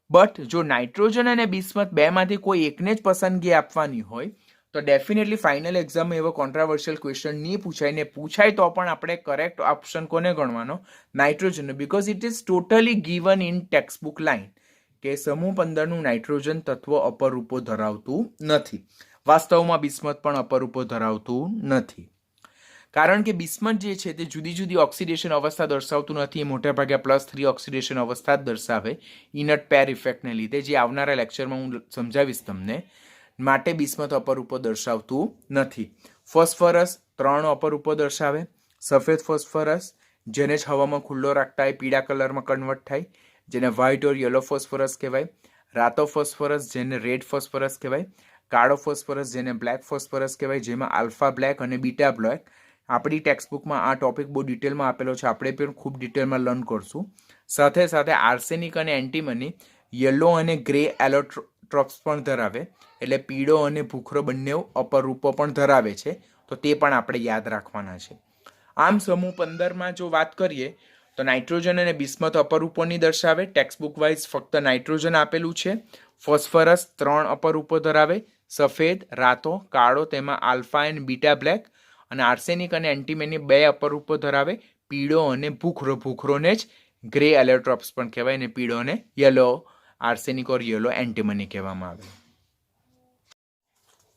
બટ જો નાઇટ્રોજન અને બિસ્મથ બેમાંથી કોઈ એકને જ પસંદગી આપવાની હોય તો ડેફિનેટલી ફાઇનલ એક્ઝામમાં એવો કોન્ટ્રાવર્શિયલ ક્વેશ્ચન નહીં પૂછાય, ને પૂછાય તો પણ આપણે કરેક્ટ ઓપ્શન કોને ગણવાનો? નાઇટ્રોજનનો, because it is totally given in textbook line કે સમૂહ 15નું નાઇટ્રોજન તત્વ અપરૂપો ધરાવતું નથી. વાસ્તવમાં બિસ્મથ પણ અપરૂપો ધરાવતું નથી, કારણ કે બિસ્મથ જે છે તે જુદી જુદી ઓક્સિડેશન અવસ્થા દર્શાવતું નથી. એ મોટાભાગે +3 ઓક્સિડેશન અવસ્થા જ દર્શાવે ઇનટ પેર ઇફેક્ટને લીધે, જે આવનારા લેક્ચરમાં હું સમજાવીશ તમને. માટે બિસ્મથ અપરૂપો દર્શાવતું નથી. ફોસ્ફરસ 3 અપરૂપો દર્શાવે. સફેદ ફોસ્ફરસ જેને જ હવામાં ખુલ્લો રાખતા હોય પીળા કલરમાં કન્વર્ટ થાય, જેને વ્હાઇટ ઓર યલો ફોસ્ફરસ કહેવાય. રાતો ફોસ્ફરસ જેને રેડ ફોસ્ફરસ કહેવાય. કાળો ફોસ્ફરસ જેને બ્લેક ફોસ્ફરસ કહેવાય, જેમાં આલ્ફા બ્લેક અને બીટા બ્લેક. આપણી ટેક્સ્ટબુકમાં આ ટોપિક બહુ ડિટેલમાં આપેલો છે, આપણે પણ ખૂબ ડિટેલમાં લર્ન કરશું. સાથે સાથે આર્સેનિક અને એન્ટીમની યલો અને ગ્રે એલોટ્રોપ્સ પણ ધરાવે, એટલે પીળો અને ભૂખરો બંને અપરૂપો પણ ધરાવે છે, તો તે પણ આપણે યાદ રાખવાના છે. આમ સમૂહ 15માં જો વાત કરીએ તો નાઇટ્રોજન અને બિસ્મથ અપરૂપોની દર્શાવે. ટેક્સ્ટબુક વાઇઝ ફક્ત નાઇટ્રોજન આપેલું છે. ફોસ્ફરસ 3 અપરૂપો ધરાવે, સફેદ, રાતો, કાળો, તેમાં આલ્ફા એન્ડ બીટા બ્લેક. અને આર્સેનિક અને એન્ટીમની 2 અપરૂપો ધરાવે, પીળો અને ભૂખરો. ભૂખરોને જ ગ્રે એલોટ્રોપ્સ પણ કહેવાય, અને પીળોને યલો આર્સેનિક ઓર યલો એન્ટીમની કહેવામાં આવે.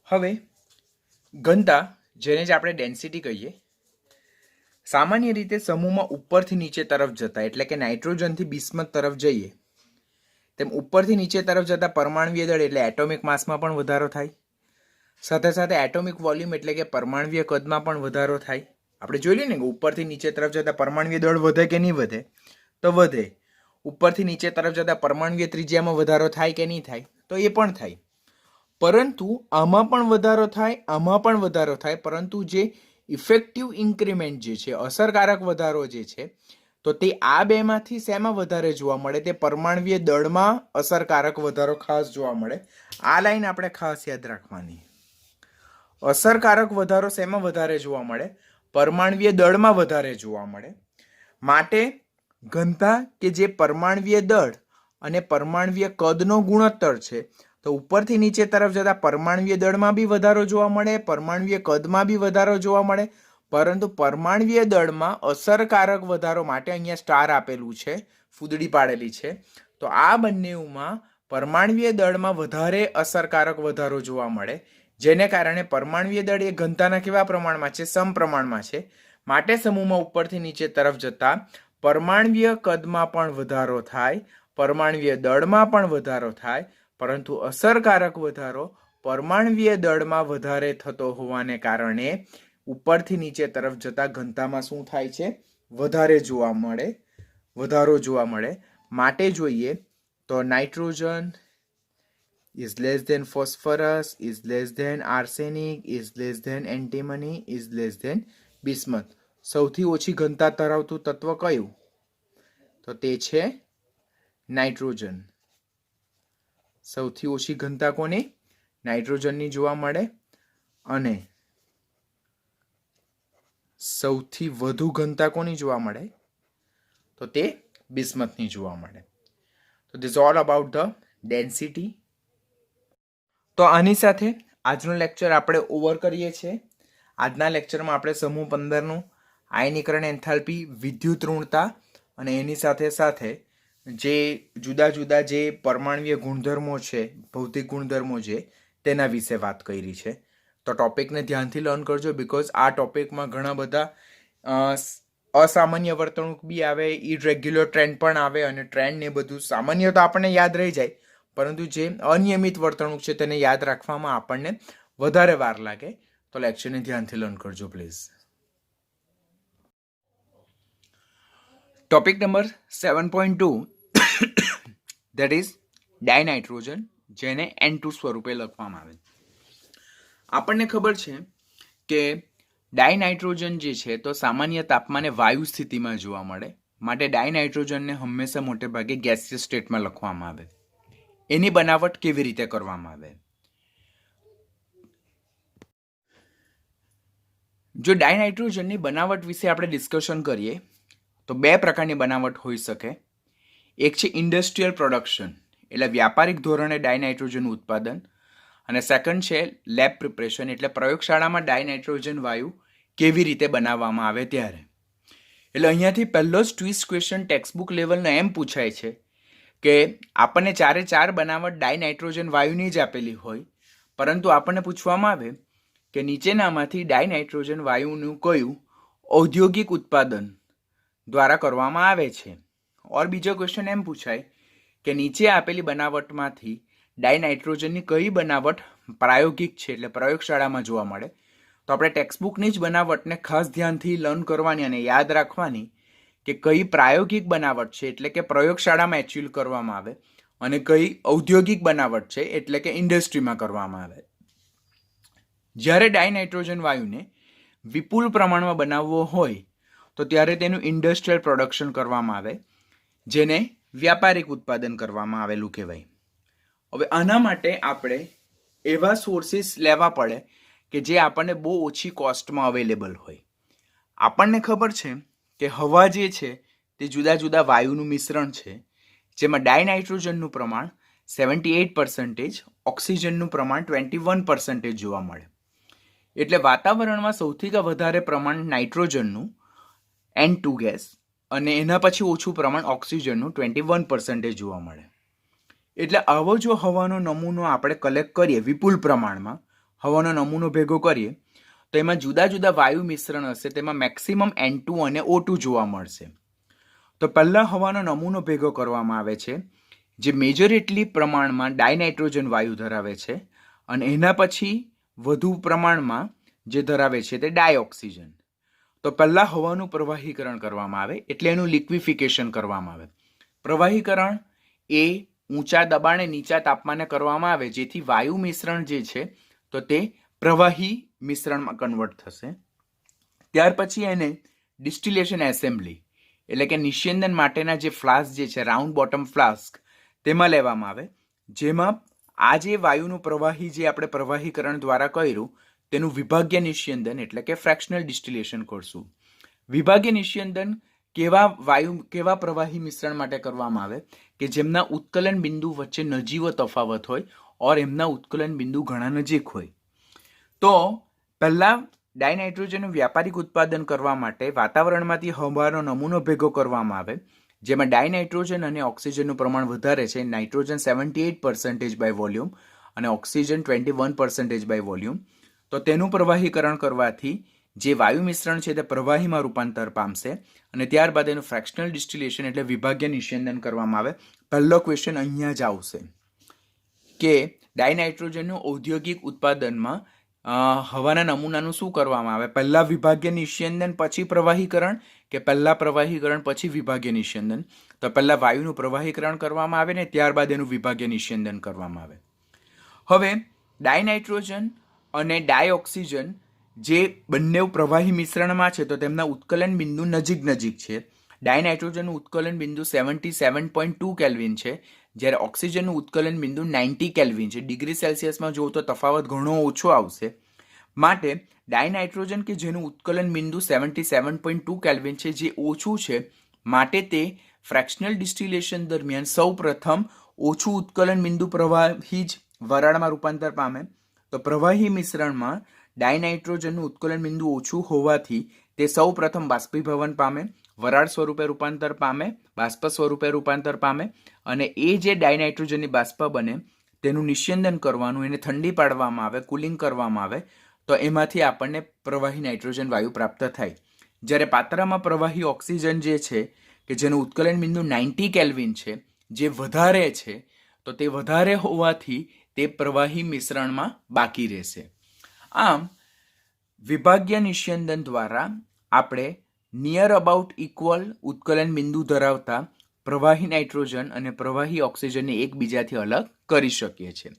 હવે ઘનતા, જેને જ આપણે ડેન્સિટી કહીએ, સામાન્ય રીતે સમૂહમાં ઉપરથી નીચે તરફ જતા, એટલે કે નાઇટ્રોજનથી બિસ્મથ તરફ જઈએ તેમ ઉપરથી નીચે તરફ જતા પરમાણુય દળ એટલે એટોમિક માસમાં પણ વધારો થાય. સાથે સાથે એટોમિક વોલ્યુમ એટલે કે પરમાણુય કદમાં પણ વધારો થાય. આપણે જોઈ લઈએ ને કે ઉપરથી નીચે તરફ જતા પરમાણુય દળ વધે કે નહીં વધે? તો વધે. ઉપરથી નીચે તરફ જતા પરમાણુય ત્રિજ્યામાં વધારો થાય કે નહીં થાય? તો એ પણ થાય. પરંતુ આમાં પણ વધારો થાય, આમાં પણ વધારો થાય, પરંતુ જે ઇફેક્ટિવ ઇન્ક્રીમેન્ટ જે છે, અસરકારક વધારો જે છે, તો તે આ બેમાંથી શેમાં વધારે જોવા મળે? તે પરમાણુય દળમાં અસરકારક વધારો ખાસ જોવા મળે. આ લાઈન આપણે ખાસ યાદ રાખવાની. અસરકારક વધારો શેમાં વધારે જોવા મળે? પરમાણુય દળમાં વધારે જોવા મળે. માટે ઘનતા કે જે પરમાણુય દળ અને પરમાણુય કદનો ગુણોત્તર છે, તો ઉપરથી નીચે તરફ જતા પરમાણુય દળમાં બી વધારો જોવા મળે, પરમાણુય કદમાં બી વધારો જોવા મળે. પરંતુ પરમાણુય દળમાં અસરકારક વધારો માટે અહીંયા સ્ટાર આપેલું છે, ફૂદડી પાડેલી છે. તો આ બંનેમાં પરમાણુય દળમાં વધારે અસરકારક વધારો જોવા મળે, જેને કારણે પરમાણુય દળ એ ઘનતાના કેવા પ્રમાણમાં છે? સમપ્રમાણમાં છે. માટે સમૂહમાં ઉપરથી નીચે તરફ જતા પરમાણુય કદમાં પણ વધારો થાય, પરમાણુય દળમાં પણ વધારો થાય, પરંતુ અસરકારક વધારો પરમાણુય દળમાં વધારે થતો હોવાને કારણે ઉપરથી નીચે તરફ જતા ઘનતામાં શું થાય છે? વધારે જોવા મળે, વધારો જોવા મળે. માટે જોઈએ તો nitrogen is less than phosphorus, is less than arsenic, is less than antimony, is less than bismuth. સૌથી ઓછી ઘનતા ધરાવતું તત્વ કયું? તો તે છે નાઇટ્રોજન. સૌથી ઓછી ઘનતા કોની? નાઇટ્રોજનની જોવા મળે. અને સૌથી વધુ ઘનતા કોની જોવા મળે? તો તે બિસ્મથની જોવા મળે. તો this all about the density. તો આની સાથે આજનો લેક્ચર આપણે ઓવર કરીએ છીએ. આજના લેક્ચરમાં આપણે સમૂહ 15નું આયનીકરણ એન્થાલ્પી, વિદ્યુત ઋણતા અને એની સાથે સાથે જે જુદા જુદા જે પરમાણુય ગુણધર્મો છે, ભૌતિક ગુણધર્મો છે, તેના વિશે વાત કરી છે. તો ટોપિકને ધ્યાનથી લર્ન કરજો, બિકોઝ આ ટોપિકમાં ઘણા બધા અસામાન્ય વર્તણૂક બી આવે, ઇરેગ્યુલર ટ્રેન્ડ પણ આવે, અને ટ્રેન્ડ ને બધું સામાન્ય તો આપણને યાદ રહી જાય, પરંતુ જે અનિયમિત વર્તણૂક છે તેને યાદ રાખવામાં આપણને વધારે વાર લાગે. તો લેક્ચરને ધ્યાનથી લર્ન કરજો please. Topic number 7.2 that is ડાયનાઇટ્રોજન, જેને N2 સ્વરૂપે લખવામાં આવે. આપણને ખબર છે કે ડાયનાઇટ્રોજન જે છે તો સામાન્ય તાપમાને વાયુ સ્થિતિમાં જોવા મળે. માટે ડાયનાઇટ્રોજનને હંમેશા મોટે ભાગે ગેસિયસ સ્ટેટમાં લખવામાં આવે. એની બનાવટ કેવી રીતે કરવામાં આવે? જો ડાયનાઇટ્રોજનની બનાવટ વિશે આપણે ડિસ્કશન કરીએ તો 2 પ્રકારની બનાવટ હોઈ શકે. એક છે ઇન્ડસ્ટ્રીયલ પ્રોડક્શન, એટલે વ્યાપારિક ધોરણે ડાયનાઇટ્રોજનનું ઉત્પાદન, અને સેકન્ડ છે લેબ પ્રિપરેશન એટલે પ્રયોગશાળામાં ડાયનાઇટ્રોજન વાયુ કેવી રીતે બનાવવામાં આવે ત્યારે. એટલે અહીંયાથી પહેલો જ ટ્વિસ્ટ ક્વેશ્ચન ટેક્સ્ટબુક લેવલનો એમ પૂછાય છે કે આપણને 4 બનાવટ ડાયનાઇટ્રોજન વાયુની જ આપેલી હોય, પરંતુ આપણને પૂછવામાં આવે કે નીચેનામાંથી ડાયનાઇટ્રોજન વાયુનું કયું ઔદ્યોગિક ઉત્પાદન દ્વારા કરવામાં આવે છે. ઓર બીજો ક્વેશ્ચન એમ પૂછાય કે નીચે આપેલી બનાવટમાંથી ડાયનાઇટ્રોજનની કઈ બનાવટ પ્રાયોગિક છે એટલે પ્રયોગશાળામાં જોવા મળે. તો આપણે ટેક્સ્ટબુકની જ બનાવટને ખાસ ધ્યાનથી લર્ન કરવાની અને યાદ રાખવાની કે કઈ પ્રાયોગિક બનાવટ છે એટલે કે પ્રયોગશાળામાં એચ્યુઅલ કરવામાં આવે, અને કઈ ઔદ્યોગિક બનાવટ છે એટલે કે ઇન્ડસ્ટ્રીમાં કરવામાં આવે. જ્યારે ડાયનાઇટ્રોજન વાયુને વિપુલ પ્રમાણમાં બનાવવો હોય તો ત્યારે તેનું ઇન્ડસ્ટ્રીયલ પ્રોડક્શન કરવામાં આવે, જેને વ્યાપારિક ઉત્પાદન કરવામાં આવેલું કહેવાય. હવે આના માટે આપણે એવા સોર્સિસ લેવા પડે કે જે આપણને બહુ ઓછી કોસ્ટમાં અવેલેબલ હોય. આપણને ખબર છે કે હવા જે છે તે જુદા જુદા વાયુનું મિશ્રણ છે, જેમાં ડાયનાઇટ્રોજનનું પ્રમાણ 78%, ઓક્સિજનનું પ્રમાણ 21% જોવા મળે. એટલે વાતાવરણમાં સૌથી વધારે પ્રમાણ નાઇટ્રોજનનું N2 ગેસ અને એના પછી ઓછું પ્રમાણ ઓક્સિજનનું 21% જોવા મળે. એટલે આવો જો હવાનો નમૂનો આપણે કલેક્ટ કરીએ, વિપુલ પ્રમાણમાં હવાનો નમૂનો ભેગો કરીએ, તો એમાં જુદા જુદા વાયુ મિશ્રણ હશે, તેમાં મેક્સિમમ N2 અને O2 જોવા મળશે. તો પહેલાં હવાનો નમૂનો ભેગો કરવામાં આવે છે જે મેજોરિટલી પ્રમાણમાં ડાયનાઇટ્રોજન વાયુ ધરાવે છે, અને એના પછી વધુ પ્રમાણમાં જે ધરાવે છે તે ડાયઓક્સિજન. તો પહેલાં હવાનું પ્રવાહીકરણ કરવામાં આવે એટલે એનું લિક્વિફિકેશન કરવામાં આવે. પ્રવાહીકરણ એ ઊંચા દબાણે નીચા તાપમાને કરવામાં આવે જેથી વાયુ મિશ્રણ જે છે તો તે પ્રવાહી મિશ્રણમાં કન્વર્ટ થશે. ત્યાર પછી એને ડિસ્ટિલેશન એસેમ્બલી એટલે કે નિસ્યંદન માટેના જે ફ્લાસ્ક જે છે, રાઉન્ડ બોટમ ફ્લાસ્ક, તેમાં લેવામાં આવે, જેમાં આ જે વાયુનું પ્રવાહી જે આપણે પ્રવાહીકરણ દ્વારા કર્યું તેનું વિભાગીય નિસ્યંદન એટલે કે ફ્રેક્શનલ ડિસ્ટિલેશન કરશું. વિભાગીય નિસ્યંદન કેવા પ્રવાહી મિશ્રણ માટે કરવામાં આવે કે જેમના ઉત્કલન બિંદુ વચ્ચે નજીવો તફાવત હોય ઓર એમના ઉત્કલન બિંદુ ઘણા નજીક હોય. તો પહેલા ડાયનાઇટ્રોજનનું વ્યાપારિક ઉત્પાદન કરવા માટે વાતાવરણમાંથી હવાનો નમૂનો ભેગો કરવામાં આવે, જેમાં ડાયનાઇટ્રોજન અને ઓક્સિજનનું પ્રમાણ વધારે છે. નાઇટ્રોજન 78% બાય વોલ્યુમ અને ઓક્સિજન 21% બાય વોલ્યુમ. તો તેનું પ્રવાહીકરણ કરવાથી જે વાયુ મિશ્રણ છે તે પ્રવાહીમાં રૂપાંતર પામશે, અને ત્યારબાદ એનું ફ્રેક્શનલ ડિસ્ટિલેશન એટલે વિભાગીય નિસ્યંદન કરવામાં આવે. પહેલો ક્વેશ્ચન અહીંયા જ આવશે કે ડાયનાઇટ્રોજનનું ઔદ્યોગિક ઉત્પાદનમાં હવાના નમૂનાનું શું કરવામાં આવે, પહેલા વિભાગીય નિસ્યંદન પછી પ્રવાહીકરણ કે પહેલા પ્રવાહીકરણ પછી વિભાગીય નિસ્યંદન. તો પહેલા વાયુનું પ્રવાહીકરણ કરવામાં આવે ને ત્યારબાદ એનું વિભાગીય નિસ્યંદન કરવામાં આવે. હવે ડાયનાઇટ્રોજન અને ડાયઓક્સિજન જે બંને પ્રવાહી મિશ્રણમાં છે તો તેમના ઉત્કલન બિંદુ નજીક છે. ડાયનાઇટ્રોજનનું ઉત્કલન બિંદુ 77.2 કેલ્વિન છે, જ્યારે ઓક્સિજનનું ઉત્કલન બિંદુ 90 કેલ્વિન છે. ડિગ્રી સેલ્સિયસમાં જોવો તો તફાવત ઘણો ઓછો આવશે. માટે ડાયનાઇટ્રોજન કે જેનું ઉત્કલન બિંદુ 77.2 કેલ્વિન છે, જે ઓછું છે, માટે તે ફ્રેક્શનલ ડિસ્ટિલેશન દરમિયાન સૌ પ્રથમ ઓછું ઉત્કલન બિંદુ પ્રવાહી જ વરાળમાં રૂપાંતર પામે. તો પ્રવાહી મિશ્રણમાં ડાયનાઇટ્રોજનનું ઉત્કલન બિંદુ ઓછું હોવાથી તે સૌ પ્રથમ બાષ્પીભવન પામે, વરાળ સ્વરૂપે રૂપાંતર પામે, બાષ્પ સ્વરૂપે રૂપાંતર પામે, અને એ જે ડાયનાઇટ્રોજનની બાષ્પ બને તેનું નિસ્યંદન કરવાનું, એને ઠંડી પાડવામાં આવે, કુલિંગ કરવામાં આવે, તો એમાંથી આપણને પ્રવાહી નાઇટ્રોજન વાયુ પ્રાપ્ત થાય. જ્યારે પાત્રમાં પ્રવાહી ઓક્સિજન જે છે કે જેનું ઉત્કલન બિંદુ 90 કેલ્વિન છે, જે વધારે છે, તો તે વધારે હોવાથી તે પ્રવાહી મિશ્રણમાં બાકી રહેશે. આમ વિભાગીય નિસ્યંદન દ્વારા આપણે નિયર અબાઉટ ઇક્વલ ઉત્કલન બિંદુ ધરાવતા પ્રવાહી નાઇટ્રોજન અને પ્રવાહી ઓક્સિજનને એકબીજાથી અલગ કરી શકીએ છીએ.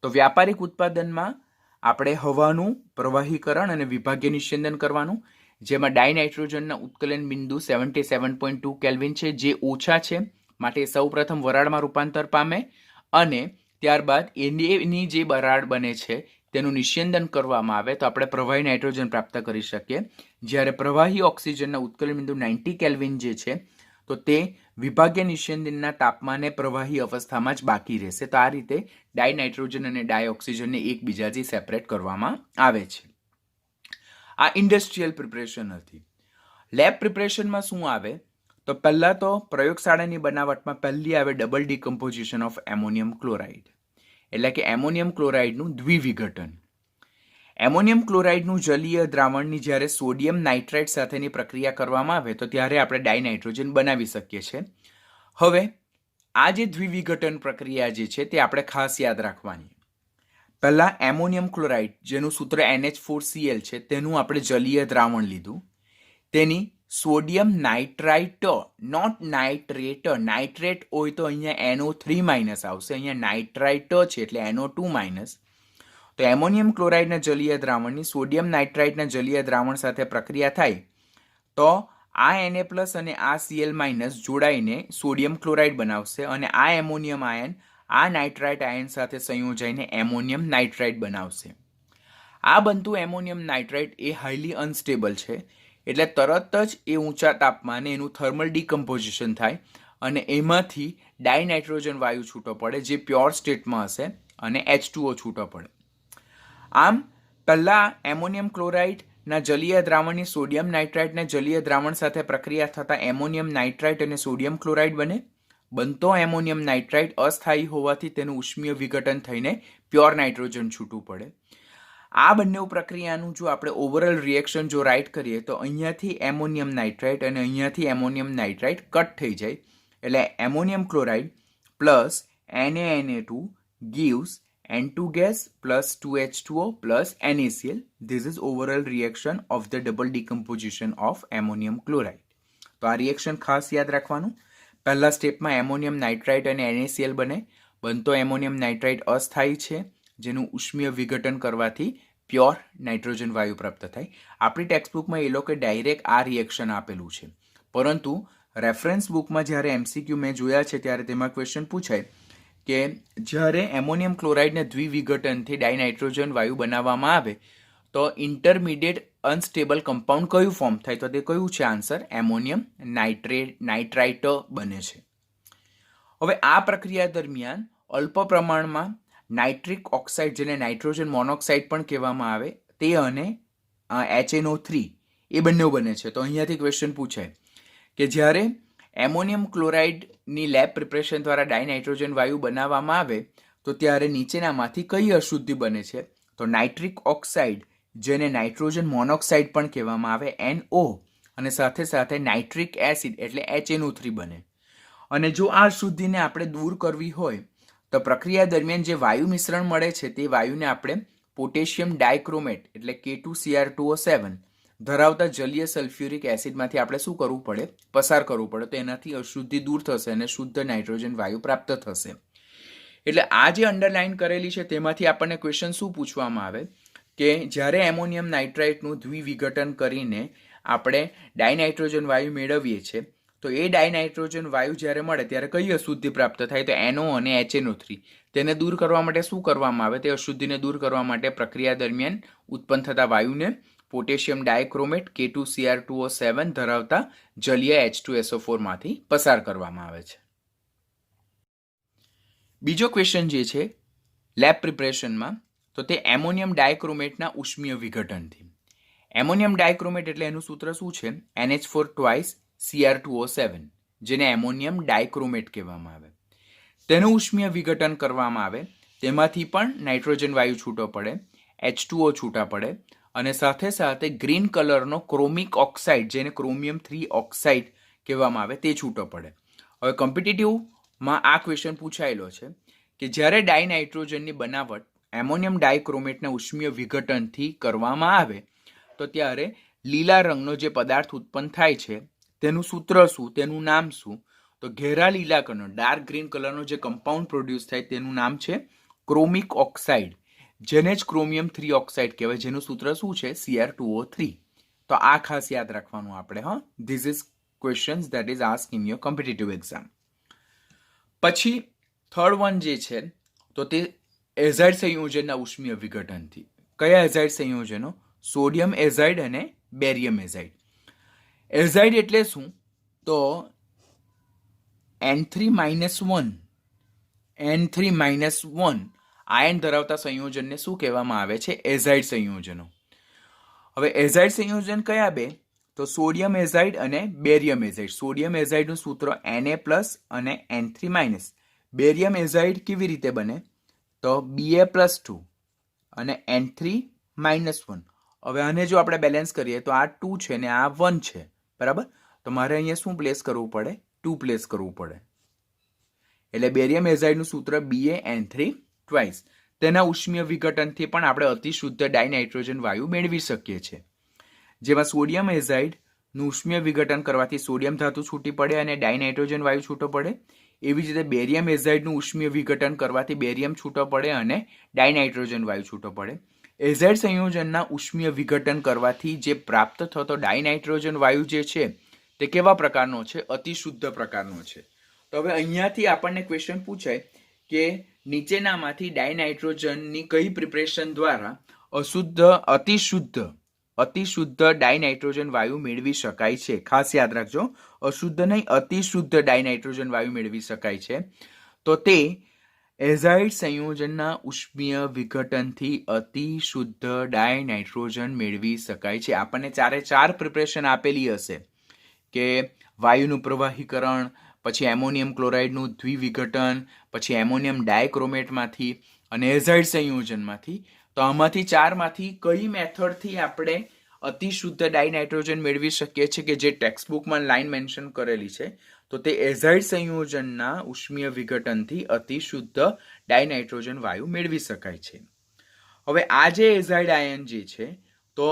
તો વ્યાપારિક ઉત્પાદનમાં આપણે હવાનું પ્રવાહીકરણ અને વિભાગીય નિસ્યંદન કરવાનું, જેમાં ડાયનાઇટ્રોજનના ઉત્કલન બિંદુ 77.2 કેલ્વિન છે, જે ઓછા છે, માટે સૌ પ્રથમ વરાળમાં રૂપાંતર પામે, અને ત્યારબાદ એની જે વરાળ બને છે તેનું નિસ્યંદન કરવામાં આવે તો આપણે પ્રવાહી નાઇટ્રોજન પ્રાપ્ત કરી શકીએ. જ્યારે પ્રવાહી ઓક્સિજનના ઉત્કલન બિંદુ 90 કેલ્વિન જે છે તો તે વિભાગીય નિસ્યંદનના તાપમાને પ્રવાહી અવસ્થામાં જ બાકી રહેશે. તો આ રીતે ડાયનાઇટ્રોજન અને ડાયઓક્સિજનને એકબીજાથી સેપરેટ કરવામાં આવે છે. આ ઇન્ડસ્ટ્રીયલ પ્રિપરેશન હતી. લેબ પ્રિપરેશનમાં શું આવે? તો પહેલા તો પ્રયોગશાળાની બનાવટમાં પહેલી આવે ડબલ ડિકમ્પોઝિશન ઓફ એમોનિયમ ક્લોરાઇડ, એટલે કે એમોનિયમ ક્લોરાઇડનું દ્વિવિઘટન. એમોનિયમ ક્લોરાઇડનું જલીય દ્રાવણની જ્યારે સોડિયમ નાઇટ્રાઇટ સાથેની પ્રક્રિયા કરવામાં આવે તો ત્યારે આપણે ડાયનાઇટ્રોજન બનાવી શકીએ છીએ. હવે આ જે દ્વિવિઘટન પ્રક્રિયા જે છે તે આપણે ખાસ યાદ રાખવાની. પહેલા એમોનિયમ ક્લોરાઇડ જેનું સૂત્ર NH4Cl છે તેનું આપણે જલીય દ્રાવણ લીધું. તેની sodium nitrite, not nitrate, nitrate હોય તો અહીંયા NO3- આવશે, અહીંયા નાઇટ્રાઇટ છે એટલે NO2-. તો એમોનિયમ ક્લોરાઇડના જલીય દ્રાવણની સોડિયમ નાઇટ્રાઇટના જલીય દ્રાવણ સાથે પ્રક્રિયા થાય તો આ Na+ અને આ Cl- જોડાઈને સોડિયમ ક્લોરાઇડ બનાવશે અને આ એમોનિયમ આયન આ નાઇટ્રાઇટ આયન સાથે સંયોજાઈને એમોનિયમ નાઇટ્રાઇટ બનાવશે. આ બનતું એમોનિયમ નાઇટ્રાઇટ એ હાઈલી અનસ્ટેબલ છે, એટલે તરત જ એ ઊંચા તાપમાને એનું થર્મલ ડિકમ્પોઝિશન થાય અને એમાંથી ડાયનાઇટ્રોજન વાયુ છૂટો પડે જે પ્યોર સ્ટેટમાં હશે અને H2O છૂટો પડે. આમ પહેલાં એમોનિયમ ક્લોરાઇડના જલીય દ્રાવણની સોડિયમ નાઇટ્રાઇટના જલીય દ્રાવણ સાથે પ્રક્રિયા થતાં એમોનિયમ નાઇટ્રાઇટ અને સોડિયમ ક્લોરાઇડ બને. બનતો એમોનિયમ નાઇટ્રાઇટ અસ્થાયી હોવાથી તેનું ઉષ્મીય વિઘટન થઈને પ્યોર નાઇટ્રોજન છૂટું પડે. આ બંને પ્રક્રિયાનું જો આપણે ઓવરઓલ રિએક્શન જો રાઇટ કરીએ તો અહીંયાથી એમોનિયમ નાઇટ્રાઇટ અને અહીંયાથી એમોનિયમ નાઇટ્રાઇટ કટ થઈ જાય, એટલે ammonium chloride plus Na2 gives N2 gas plus 2H2O plus NaCl. This is overall reaction of the double decomposition of ammonium chloride. તો આ રિએક્શન ખાસ યાદ રાખવાનું. પહેલા સ્ટેપમાં એમોનિયમ નાઇટ્રાઇટ અને NaCl બને. બનતો એમોનિયમ નાઇટ્રાઇટ અસ્થાયી છે જેનું ઉષ્મીય વિઘટન કરવાથી પ્યોર નાઇટ્રોજન વાયુ પ્રાપ્ત થાય. આપણી ટેક્સ્ટબુકમાં એ લોકો ડાયરેક્ટ આ રિએક્શન આપેલું છે, પરંતુ રેફરન્સ બુકમાં જ્યારે MCQ મેં જોયા છે ત્યારે તેમાં ક્વેશ્ચન પૂછાય કે જ્યારે એમોનિયમ ક્લોરાઇડના દ્વિવિઘટનથી ડાયનાઇટ્રોજન વાયુ બનાવવામાં આવે તો ઇન્ટરમીડિયેટ અનસ્ટેબલ કમ્પાઉન્ડ કયું ફોર્મ થાય? તો તે કયું છે આન્સર? એમોનિયમ નાઇટ્રાઇટ બને છે. હવે આ પ્રક્રિયા દરમિયાન અલ્પ પ્રમાણમાં નાઇટ્રિક ઓક્સાઇડ, જેને નાઇટ્રોજન મોનોક્સાઇડ પણ કહેવામાં આવે, તે અને HNO3 એ બંને બને છે. તો અહીંયાથી ક્વેશ્ચન પૂછાય કે જ્યારે એમોનિયમ ક્લોરાઇડની લેબ પ્રિપરેશન દ્વારા ડાયનાઇટ્રોજન વાયુ બનાવવામાં આવે તો ત્યારે નીચેનામાંથી કઈ અશુદ્ધિ બને છે? તો નાઇટ્રિક ઓક્સાઇડ, જેને નાઇટ્રોજન મોનોક્સાઇડ પણ કહેવામાં આવે, NO, અને સાથે સાથે નાઇટ્રિક એસિડ એટલે HNO3 બને. અને જો આ અશુદ્ધિને આપણે દૂર કરવી હોય તો પ્રક્રિયા દરમિયાન જે વાયુ મિશ્રણ મળે છે તે વાયુને આપણે પોટેશિયમ ડાયક્રોમેટ એટલે K2Cr2O7 ધરાવતા જલીય સલ્ફ્યુરિક એસિડમાંથી આપણે શું કરવું પડે? પસાર કરવું પડે. તો એનાથી અશુદ્ધિ દૂર થશે અને શુદ્ધ નાઇટ્રોજન વાયુ પ્રાપ્ત થશે. એટલે આ જે અંડરલાઇન કરેલી છે તેમાંથી આપણને ક્વેશ્ચન શું પૂછવામાં આવે કે જ્યારે એમોનિયમ નાઇટ્રાઇટનું દ્વિવિઘટન કરીને આપણે ડાયનાઇટ્રોજન વાયુ મેળવીએ છીએ તો એ ડાયનાઇટ્રોજન વાયુ જ્યારે મળે ત્યારે કઈ અશુદ્ધિ પ્રાપ્ત થાય? તો NO અને HNO3. તેને દૂર કરવા માટે શું કરવામાં આવે? તે અશુદ્ધિને દૂર કરવા માટે પ્રક્રિયા દરમિયાન ઉત્પન્ન થતા વાયુને પોટેશિયમ ડાયક્રોમેટ K2Cr2O7 ધરાવતા જલીય H2SO4 માંથી પસાર કરવામાં આવે છે. બીજો ક્વેશ્ચન જે છે લેબ પ્રિપરેશનમાં તો તે એમોનિયમ ડાયક્રોમેટના ઉષ્મીય વિઘટનથી. એમોનિયમ ડાયક્રોમેટ એટલે એનું સૂત્ર શું છે? NH4 Cr2O7, જેને એમોનિયમ ડાયક્રોમેટ કહેવામાં આવે. તેનું ઉષ્મીય વિઘટન કરવામાં આવે, તેમાંથી પણ નાઇટ્રોજન વાયુ છૂટો પડે, H2O છૂટા પડે અને સાથે સાથે ગ્રીન કલરનો ક્રોમિક ઓક્સાઇડ, જેને ક્રોમિયમ 3 ઓક્સાઇડ કહેવામાં આવે, તે છૂટો પડે. હવે કોમ્પિટિટિવમાં આ ક્વેશ્ચન પૂછાયેલો છે કે જ્યારે ડાયનાઇટ્રોજનની બનાવટ એમોનિયમ ડાયક્રોમેટના ઉષ્મીય વિઘટનથી કરવામાં આવે તો ત્યારે લીલા રંગનો જે પદાર્થ ઉત્પન્ન થાય છે તેનું સૂત્ર શું, તેનું નામ શું? તો ઘેરા લીલા કલરનો ડાર્ક ગ્રીન કલરનો જે કમ્પાઉન્ડ પ્રોડ્યુસ થાય તેનું નામ છે ક્રોમિક ઓક્સાઇડ, જેને જ ક્રોમિયમ 3 ઓક્સાઇડ કહેવાય, જેનું સૂત્ર શું છે? Cr2O3. તો આ ખાસ યાદ રાખવાનું આપણે. This is questions that is ask in your competitive exam. પછી થર્ડ વન જે છે તો તે એઝાઇડ સંયોજનના ઉષ્મીય વિઘટનથી. કયા એઝાઇડ સંયોજનો? સોડિયમ એઝાઇડ અને બેરિયમ એઝાઇડ. એઝાઇડ એટલે શું? તો N3-1 આયન ધરાવતા સંયોજનને શું કહેવામાં આવે છે? એઝાઇડ સંયોજનો. હવે એઝાઇડ સંયોજન કયા બે? તો સોડિયમ એઝાઇડ અને બેરિયમ એઝાઇડ. સોડિયમ એઝાઇડનું સૂત્ર Na+ અને N3-. બેરિયમ એઝાઇડ કેવી રીતે બને? તો Ba+2 અને N3-1. હવે આને જો આપણે બેલેન્સ કરીએ તો આ 2 છે ને આ 1 છે, બરાબર? તો મારે અહીંયા શું પ્લેસ કરવું પડે? 2 પ્લેસ કરવું પડે. એટલે બેરિયમ એઝાઇડનું સૂત્ર BaN3 તેના ઉષ્મીય વિઘટનથી પણ આપણે અતિશુદ્ધ ડાયનાઇટ્રોજન વાયુ મેળવી શકીએ છીએ. જેમાં સોડિયમ એઝાઇડનું ઉષ્મીય વિઘટન કરવાથી સોડિયમ ધાતુ છૂટી પડે અને ડાયનાઇટ્રોજન વાયુ છૂટો પડે. એવી જ રીતે બેરિયમ એઝાઇડનું ઉષ્મીય વિઘટન કરવાથી બેરિયમ છૂટો પડે અને ડાયનાઇટ્રોજન વાયુ છૂટો પડે. એઝાઇડ સંયોજનના ઉષ્મીય વિઘટન કરવાથી જે પ્રાપ્ત થતો ડાયનાઇટ્રોજન વાયુ જે છે તે કેવા પ્રકારનો છે? અતિશુદ્ધ પ્રકારનો છે. તો હવે અહીંયાથી આપણને ક્વેશ્ચન પૂછાય કે નીચેનામાંથી ડાયનાઇટ્રોજનની કઈ પ્રિપરેશન દ્વારા અતિશુદ્ધ ડાયનાઇટ્રોજન વાયુ મેળવી શકાય છે? ખાસ યાદ રાખજો, અશુદ્ધ નહીં, અતિશુદ્ધ ડાયનાઇટ્રોજન વાયુ મેળવી શકાય છે. તો તે એઝાઇડ સંયોજનના ઉષ્મીય વિઘટનથી અતિશુદ્ધ ડાયનાઇટ્રોજન મેળવી શકાય છે. આપણને 4 પ્રિપરેશન આપેલી હશે કે વાયુનું પ્રવાહીકરણ, પછી એમોનિયમ ક્લોરાઇડનું દ્વિવિઘટન, પછી એમોનિયમ ડાયક્રોમેટમાંથી અને એઝાઇડ સંયોજનમાંથી. તો આમાંથી 4માંથી કઈ મેથડથી આપણે અતિશુદ્ધ ડાયનાઇટ્રોજન મેળવી શકીએ છીએ કે જે ટેક્સ્ટબુકમાં લાઈન મેન્શન કરેલી છે? તો તે એઝાઇડ સંયોજનના ઉષ્મીય વિઘટનથી અતિશુદ્ધ ડાયનાઇટ્રોજન વાયુ મેળવી શકાય છે. હવે આ જે એઝાઇડ આયન જે છે તો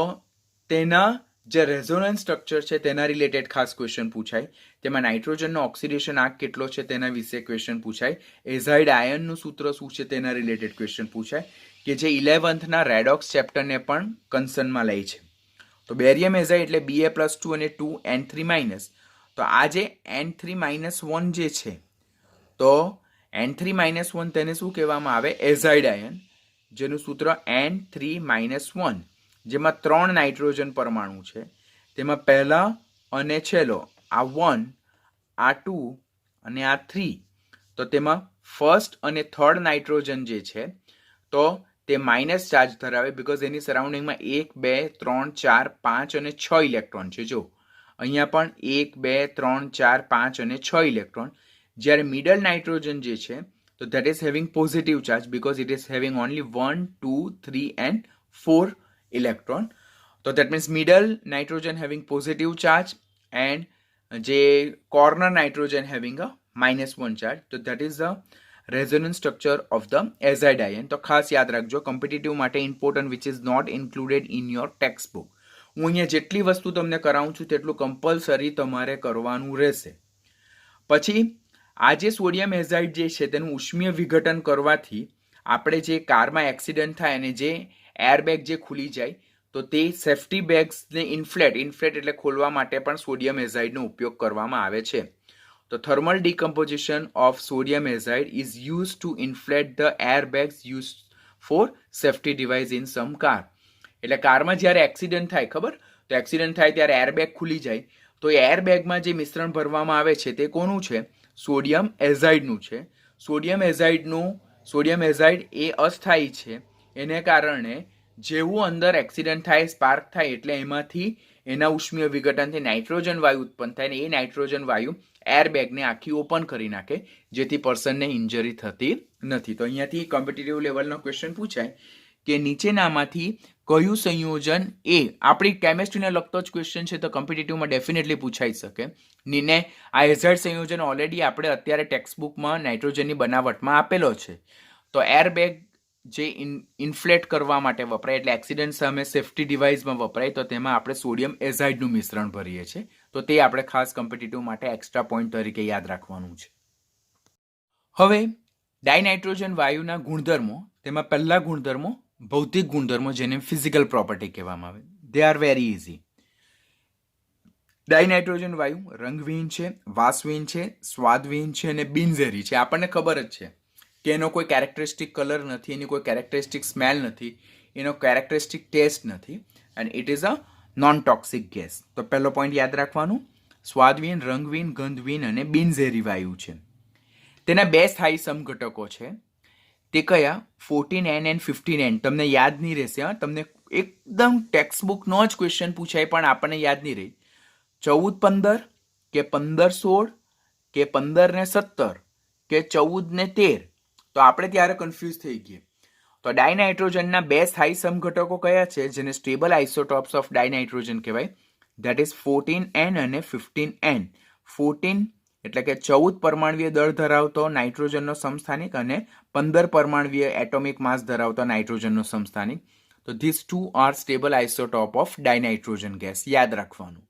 તેના જે રેઝોનન્સ સ્ટ્રક્ચર છે તેના રિલેટેડ ખાસ ક્વેશ્ચન પૂછાય. તેમાં નાઇટ્રોજનનો ઓક્સિડેશન આંક કેટલો છે તેના વિશે ક્વેશ્ચન પૂછાય. એઝાઇડ આયનનું સૂત્ર શું છે તેના રિલેટેડ ક્વેશ્ચન પૂછાય, કે જે 11th રેડોક્સ ચેપ્ટરને પણ કન્સર્નમાં લે છે. તો બેરિયમ એઝાઇડ એટલે Ba+2 અને 2 N3-. તો આ જે N3-1 જે છે તો N3-1 તેને શું કહેવામાં આવે? એઝાઇડ આયન, જેનું સૂત્ર N3-1, જેમાં 3 નાઇટ્રોજન પરમાણુ છે. તેમાં પહેલા અને છેલ્લો આ 1, આ 2 અને આ 3. તો તેમાં ફર્સ્ટ અને થર્ડ નાઇટ્રોજન જે છે તો તે માઇનસ ચાર્જ ધરાવે, બીકોઝ એની સરાઉન્ડિંગમાં 1, 2, 3, 4, 5 અને 6 ઇલેક્ટ્રોન છે. જો અહીંયા પણ 1, 2, 3, 4, 5 અને 6 ઇલેક્ટ્રોન. જ્યારે મિડલ નાઇટ્રોજન જે છે તો that is having positive charge, because it is having only 1, 2, 3 and 4 electron. So that means middle nitrogen having positive charge and જે corner nitrogen having a -1 charge. So that is the resonance structure of the azide ion. તો ખાસ યાદ રાખજો, competitive માટે important which is not included in your textbook. હું અહીંયા જેટલી વસ્તુ તમને કરાવું છું તેટલું કમ્પલસરી તમારે કરવાનું રહેશે. પછી આ જે સોડિયમ એઝાઇડ જે છે તેનું ઉષ્મીય વિઘટન કરવાથી આપણે જે કારમાં એક્સિડન્ટ થાય અને જે એરબેગ જે ખુલી જાય તો તે સેફ્ટી બેગ્સને ઇન્ફ્લેટ એટલે ખોલવા માટે પણ સોડિયમ એઝાઇડનો ઉપયોગ કરવામાં આવે છે. તો thermal decomposition of sodium azide is use to inflate the airbags use for safety device in some car. એટલે કારમાં જ્યારે એક્સિડન્ટ થાય, ખબર? તો એક્સિડન્ટ થાય ત્યારે એરબેગ ખુલી જાય તો એ એરબેગમાં જે મિશ્રણ ભરવામાં આવે છે તે કોનું છે? સોડિયમ એઝાઇડનું છે. સોડિયમ એઝાઇડ એ અસ્થાયી છે. એને કારણે જેવું અંદર એક્સિડન્ટ થાય, સ્પાર્ક થાય એટલે એમાંથી એના ઉષ્મીય વિઘટનથી નાઇટ્રોજન વાયુ ઉત્પન્ન થાય અને એ નાઇટ્રોજન વાયુ એરબેગને આખી ઓપન કરી નાખે, જેથી પર્સનને ઇન્જરી થતી નથી. તો અહીંયાથી કોમ્પિટિટિવ લેવલનો ક્વેશ્ચન પૂછાય કે નીચેનામાંથી કયું સંયોજન એ આપણી કેમેસ્ટ્રીને લગતો જ ક્વેશ્ચન છે તો કોમ્પિટિટિવમાં ડેફિનેટલી પૂછાઈ શકે. ને આ એઝાઇડ સંયોજન ઓલરેડી આપણે અત્યારે ટેક્સ્ટબુકમાં નાઇટ્રોજનની બનાવટમાં આપેલો છે. તો એરબેગ જે ઇન્ફ્લેટ કરવા માટે વપરાય એટલે એક્સિડન્ટ સામે સેફ્ટી ડિવાઇસમાં વપરાય તો તેમાં આપણે સોડિયમ એઝાઇડનું મિશ્રણ ભરીએ છીએ. તો તે આપણે ખાસ કોમ્પિટિટિવ માટે એક્સ્ટ્રા પોઈન્ટ તરીકે યાદ રાખવાનું છે. હવે ડાયનાઇટ્રોજન વાયુના ગુણધર્મો, તેમાં પહેલા ગુણધર્મો ભૌતિક ગુણધર્મો, જેને ફિઝિકલ પ્રોપર્ટી કહેવામાં આવે. They are very easy. ડાયનાઇટ્રોજન વાયુ રંગવિહીન છે, વાસવિહીન છે, સ્વાદવિહીન છે અને બિનઝેરી છે. આપણને ખબર જ છે કે એનો કોઈ કેરેક્ટરિસ્ટિક કલર નથી, એની કોઈ કેરેક્ટરિસ્ટિક સ્મેલ નથી, એનો કેરેક્ટરિસ્ટિક ટેસ્ટ નથી, and it is a non toxic gas. તો પહેલો પોઈન્ટ યાદ રાખવાનું, સ્વાદવિહીન, રંગવિહીન, ગંધવિહીન અને બિનઝેરી વાયુ છે. તેના બે સ્થાયી સમઘટકો છે. તે કયા? 14N and 15N. તમને યાદ નહીં રહેશે. તમને એકદમ ટેક્સ્ટબુકનો જ ક્વેશ્ચન પૂછાય પણ આપણને યાદ નહીં રહે. 14-15 કે 15-16 કે 15-17 કે 14-13. તો આપણે ત્યારે કન્ફ્યુઝ થઈ ગઈએ. તો ડાયનાઇટ્રોજનના બે સ્થાયી સમઘટકો કયા છે જેને સ્ટેબલ આઇસોટોપ્સ ઓફ ડાયનાઇટ્રોજન કહેવાય? ધેટ ઇઝ 14N અને 15N. 14 એટલે કે 14 પરમાણુય દળ ધરાવતો નાઇટ્રોજનનો સમસ્થાનિક અને 15 પરમાણુય એટોમિક માસ ધરાવતો નાઇટ્રોજનનો સમસ્થાનિક. તો this two are stable isotope of dinitrogen gas. યાદ રાખવાનું.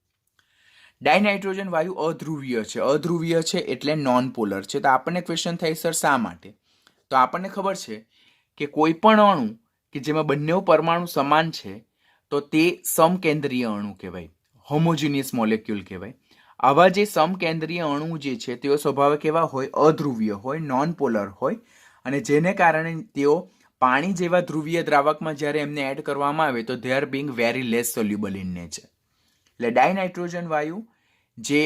ડાયનાઇટ્રોજન વાયુ અધ્રુવીય છે. અધ્રુવીય છે એટલે નોન પોલર છે. તો આપણને ક્વેશ્ચન થાય સર શા માટે? તો આપણને ખબર છે કે કોઈ પણ અણુ કે જેમાં બંને પરમાણુ સમાન છે તો તે સમકેન્દ્રીય અણુ કહેવાય, હોમોજીનિયસ મોલેક્યુલ કહેવાય. આવા જે સમકેન્દ્રીય અણુ જે છે તેઓ સ્વભાવે કેવા હોય? અધ્રુવીય હોય, નોન પોલર હોય, અને જેને કારણે તેઓ પાણી જેવા ધ્રુવીય દ્રાવકમાં જ્યારે એમને એડ કરવામાં આવે તો they are being very less soluble in nature. એટલે ડાયનાઇટ્રોજન વાયુ જે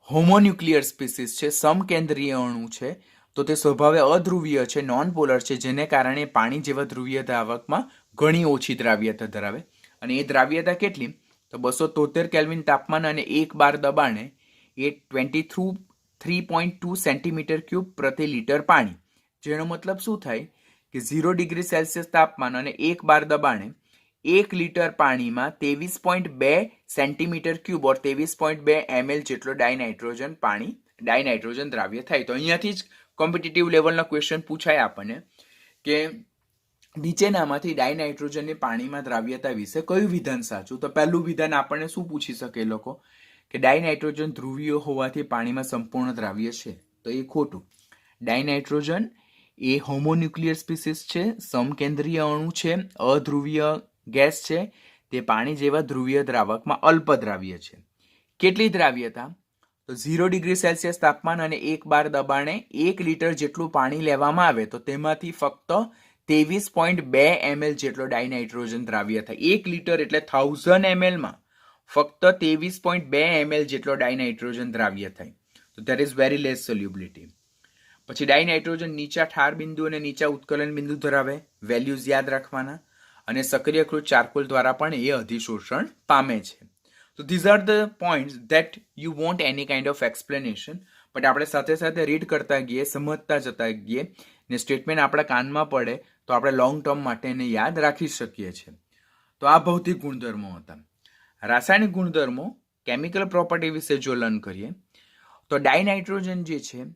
હોમોન્યુક્લિયર સ્પીસીસ છે, સમકેન્દ્રીય અણુ છે, તો તે સ્વભાવે અધ્રુવીય છે, નોન પોલર છે, જેને કારણે પાણી જેવા ધ્રુવીય દ્રાવકમાં ઘણી ઓછી દ્રાવ્યતા ધરાવે. અને એ દ્રાવ્યતા કેટલી? તો 273 કેલ્વિન તાપમાન અને 1 બાર દબાણે એ 23.2 સેન્ટીમીટર ક્યુબ પ્રતિ લિટર પાણી. જેનો મતલબ શું થાય કે 0 ડિગ્રી સેલ્સિયસ તાપમાન અને 1 બાર દબાણે 1 લિટર પાણીમાં 23.2 સેન્ટીમીટર ક્યુબ ઓર 23.2 ml જેટલો ડાયનાઇટ્રોજન દ્રાવ્ય થાય. તો અહીંયાથી જ કોમ્પિટિટિવ લેવલના ક્વેશ્ચન પૂછાય આપણને કે નીચેનામાંથી ડાયનાઇટ્રોજનની પાણીમાં દ્રાવ્યતા વિશે કયું વિધાન સાચું? તો પહેલું વિધાન આપણને શું પૂછી શકે લોકો કે ડાયનાઇટ્રોજન ધ્રુવીય હોવાથી પાણીમાં સંપૂર્ણ દ્રાવ્ય છે. તો એ ખોટું. ડાયનાઇટ્રોજન એ હોમોન્યુક્લિયર સ્પીસીસ છે, સમકેન્દ્રીય અણુ છે, અધ્રુવીય ગેસ છે. તે પાણી જેવા ધ્રુવીય દ્રાવકમાં અલ્પ દ્રાવ્ય છે. કેટલી દ્રાવ્યતા? તો 0 ડિગ્રી સેલ્સિયસ તાપમાન અને 1 બાર દબાણે 1 લિટર જેટલું પાણી લેવામાં આવે તો તેમાંથી ફક્ત 23.2 ml જેટલો ડાયનાઇટ્રોજન દ્રાવ્ય થાય. 1 લિટર એટલે 1000 ml માં ફક્ત 23.2 ml જેટલો ડાયનાઇટ્રોજન દ્રાવ્ય થાય. તો that is very less solubility. પછી ડાયનાઇટ્રોજન નીચા ઠાર બિંદુ અને નીચા ઉત્કલન બિંદુ ધરાવે. વેલ્યુઝ યાદ રાખવાના. અને સક્રિયકૃત ચારકોલ દ્વારા પણ એ અધિશોષણ પામે છે. So these are the points that you want any kind of explanation. But આપણે સાથે સાથે રીડ કરતા ગઈએ, સમજતા જતા ગઈએ ને સ્ટેટમેન્ટ આપણા કાનમાં પડે તો આપણે લોંગ ટર્મ માટે એને યાદ રાખી શકીએ છીએ. તો આ ભૌતિક ગુણધર્મો હતા. રાસાયણિક ગુણધર્મો, કેમિકલ પ્રોપર્ટી વિશે જો લર્ન કરીએ તો ડાયનાઇટ્રોજન જે છે